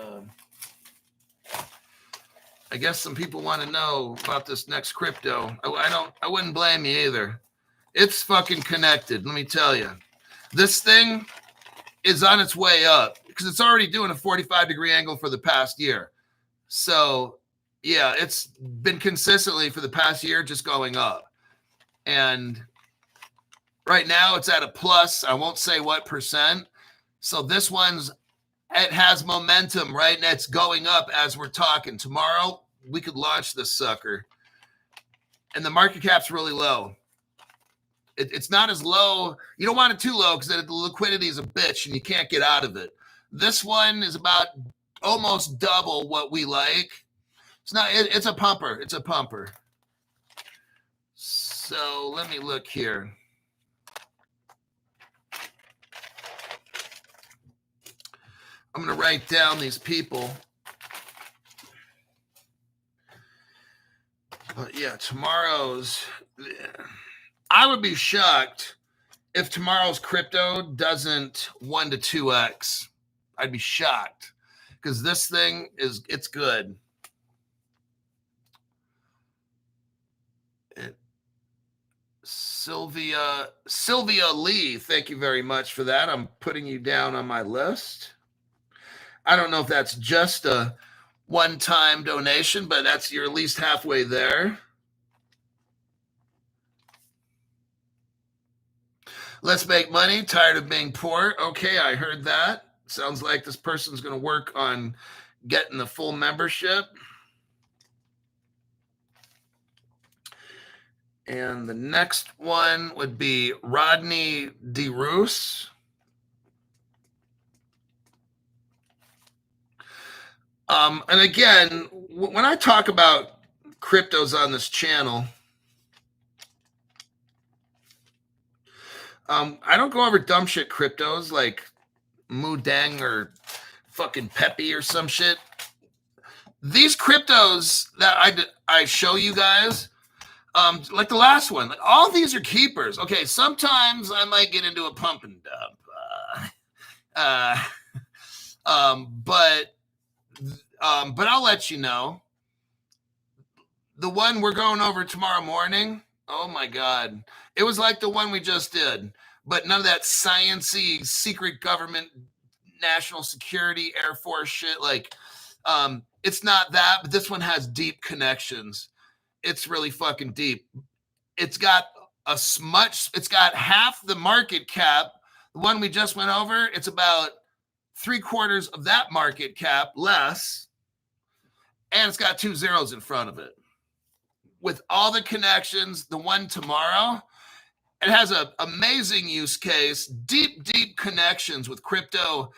I guess some people want to know about this next crypto. I wouldn't blame you either. It's fucking connected. Let me tell you, this thing is on its way up because it's already doing a 45 degree angle for the past year. So yeah, it's been consistently for the past year just going up. And right now it's at a plus. I won't say what percent. So this it has momentum, right? And it's going up as we're talking. Tomorrow we could launch this sucker. And the market cap's really low. It's not as low. You don't want it too low because the liquidity is a bitch and you can't get out of it. This one is about almost double what we like. It's a pumper. It's a pumper. So let me look here. I'm going to write down these people. But yeah, I would be shocked if tomorrow's crypto doesn't 1 to 2x. I'd be shocked because this thing it's good. Sylvia Lee, thank you very much for that. I'm putting you down on my list. I don't know if that's just a one-time donation, but you're at least halfway there. Let's make money. Tired of being poor. Okay, I heard that. Sounds like this person's going to work on getting the full membership. And the next one would be Rodney DeRoos. And again, when I talk about cryptos on this channel, I don't go over dumb shit cryptos like Mudang or fucking Pepe or some shit. These cryptos that I show you guys, like the last one, like all these are keepers. Okay, sometimes I might get into a pump and dump, but I'll let you know. The one we're going over tomorrow morning, oh my God, it was like the one we just did, but none of that science-y secret government, national security, Air Force shit. Like, it's not that, but this one has deep connections. It's really fucking deep. It's got it's got half the market cap. The one we just went over, it's about 3/4 of that market cap less. And it's got 2 zeros in front of it. With all the connections, the one tomorrow, it has an amazing use case, deep connections with crypto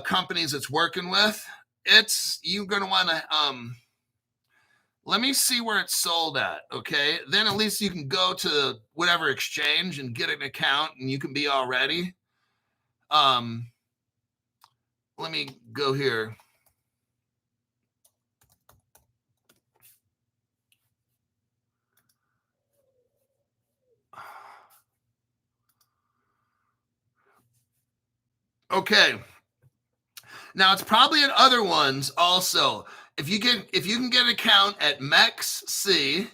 companies it's working with. You're going to want to, let me see where it's sold at, okay? Then at least you can go to whatever exchange and get an account and you can be all ready. Let me go here. Okay. Now it's probably in other ones also. If you can get an account at MEXC,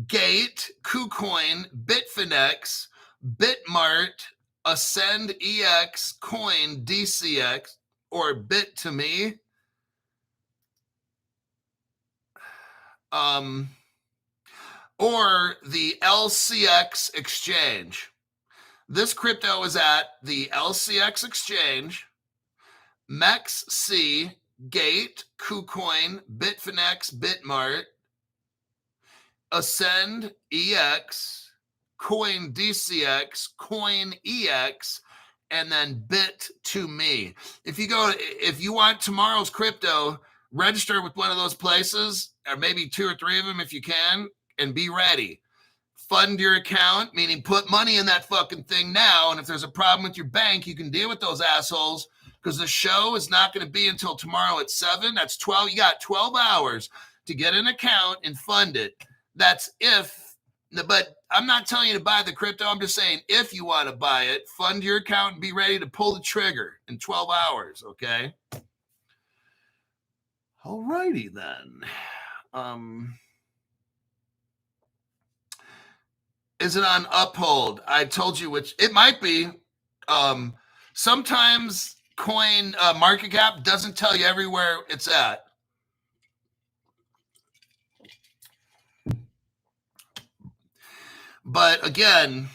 Gate, KuCoin, Bitfinex, Bitmart, Ascend EX, Coin, DCX, or Bit2Me, or the LCX exchange. This crypto is at the LCX exchange, MEXC, Gate, KuCoin, Bitfinex, Bitmart, Ascend EX, Coin DCX, Coin EX, and then Bit2Me. If you want tomorrow's crypto, register with one of those places, or maybe 2 or 3 of them if you can, and be ready. Fund your account, meaning put money in that fucking thing now. And if there's a problem with your bank, you can deal with those assholes, because the show is not going to be until tomorrow at 7. That's 12. You got 12 hours to get an account and fund it. That's if, but I'm not telling you to buy the crypto. I'm just saying, if you want to buy it, fund your account and be ready to pull the trigger in 12 hours. Okay. All righty then. Is it on Uphold? I told you which it might be. Sometimes coin market cap doesn't tell you everywhere it's at. But again,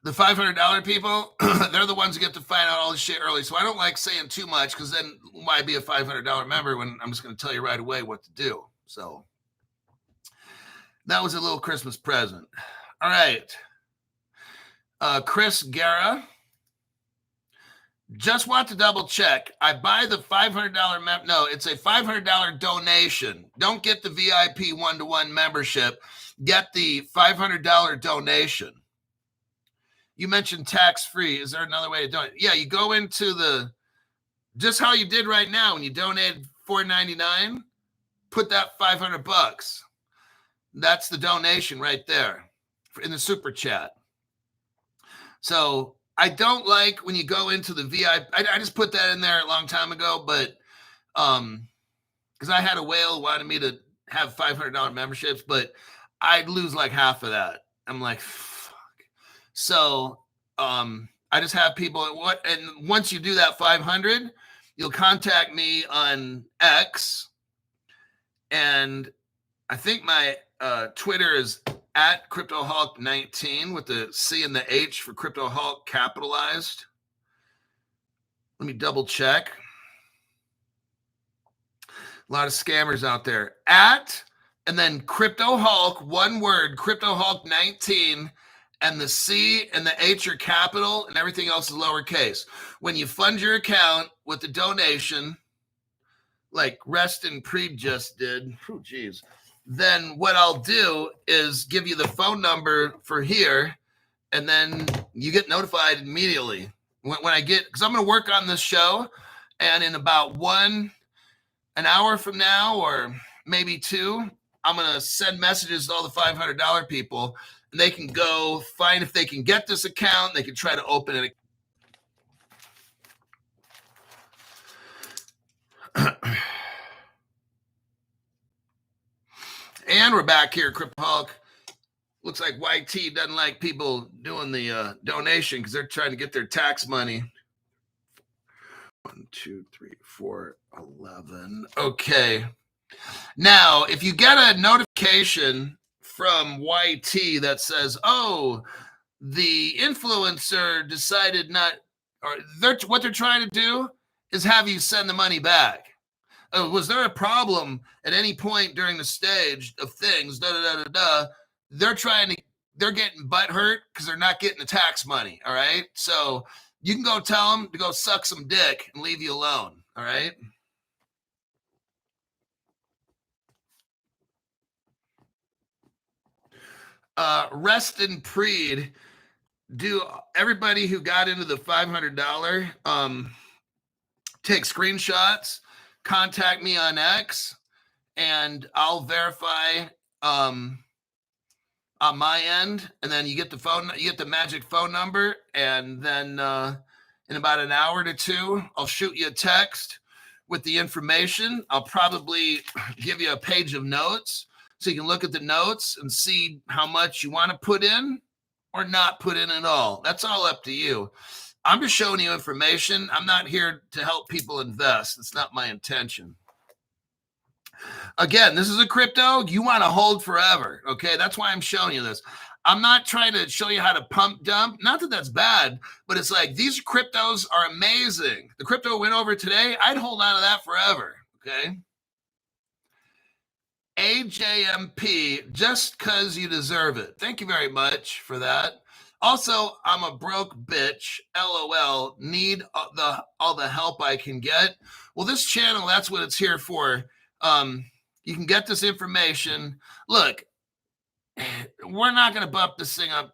the $500 people, they're the ones who get to find out all this shit early. So I don't like saying too much, because then why be a $500 member when I'm just going to tell you right away what to do? So that was a little Christmas present. All right. Chris Guerra. Just want to double check. I buy the $500 no, it's a $500 donation. Don't get the VIP one-to-one membership. Get the $500 donation. You mentioned tax-free. Is there another way to do it? Yeah, you go into just how you did right now when you donated $4.99, put that $500. That's the donation right there in the super chat. So I don't like when you go into the VIP. I just put that in there a long time ago, but because I had a whale who wanted me to have $500 memberships, but I'd lose like half of that. I'm like, fuck. So I just have people and once you do that 500, you'll contact me on X, and I think my Twitter is at CryptoHawk19 with the C and the H for CryptoHawk capitalized. Let me double check. A lot of scammers out there. At, and then CryptoHawk, one word, CryptoHawk19, and the C and the H are capital, and everything else is lowercase. When you fund your account with the donation, like Rest and Preed just did, oh geez, then what I'll do is give you the phone number for here, and then you get notified immediately when I get, because I'm going to work on this show, and in about an hour from now, or maybe 2, I'm going to send messages to all the $500 people, and they can go find if they can get this account. They can try to open it. And we're back here, CryptoHawk. Looks like YT doesn't like people doing the donation because they're trying to get their tax money. 1, 2, 3, 4, 11. Okay. Now, if you get a notification from YT that says, oh, the influencer decided not, or what they're trying to do is have you send the money back. Was there a problem at any point during the stage of things? They're getting butthurt because they're not getting the tax money. All right. So you can go tell them to go suck some dick and leave you alone. All right. Rest and Preed. Do everybody who got into the $500 take screenshots, contact me on X, and I'll verify on my end, and then you get the magic phone number, and then in about an hour to 2, I'll shoot you a text with the information. I'll probably give you a page of notes so you can look at the notes and see how much you want to put in or not put in at all. That's all up to you. I'm just showing you information. I'm not here to help people invest. It's not my intention. Again, this is a crypto you want to hold forever. Okay. That's why I'm showing you this. I'm not trying to show you how to pump dump. Not that that's bad, but it's like these cryptos are amazing. The crypto went over today. I'd hold on to that forever. Okay. AJMP, just because you deserve it. Thank you very much for that. Also, I'm a broke bitch. LOL. Need all the help I can get. Well, this channel, that's what it's here for. You can get this information. Look, we're not going to bump this thing up.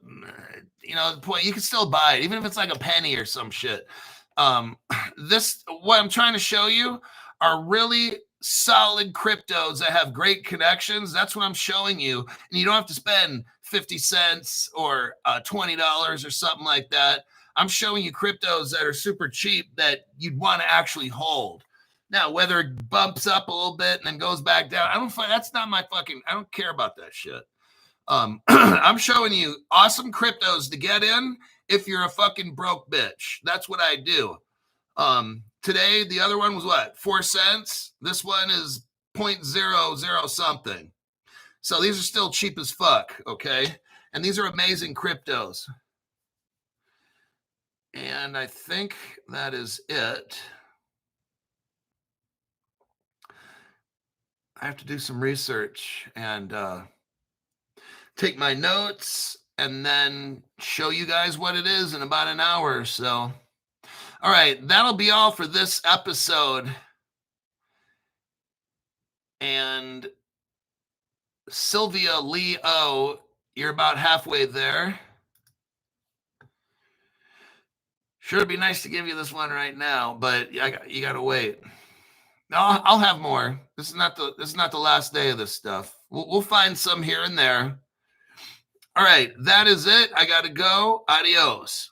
You know, the point, you can still buy it, even if it's like a penny or some shit. What I'm trying to show you are really solid cryptos that have great connections. That's what I'm showing you. And you don't have to spend 50 cents or $20 or something like that. I'm showing you cryptos that are super cheap that you'd want to actually hold. Now, whether it bumps up a little bit and then goes back down, that's not my fucking, I don't care about that shit. I'm showing you awesome cryptos to get in if you're a fucking broke bitch. That's what I do. Today, the other one was what? 4 cents. This one is 0.00 something. So these are still cheap as fuck. Okay. And these are amazing cryptos. And I think that is it. I have to do some research and take my notes and then show you guys what it is in about an hour or so. All right, that'll be all for this episode. And Sylvia Lee O, you're about halfway there. Sure, it'd be nice to give you this one right now, but you got to wait. I'll have more. This is not the last day of this stuff. We'll find some here and there. All right, that is it. I got to go. Adios.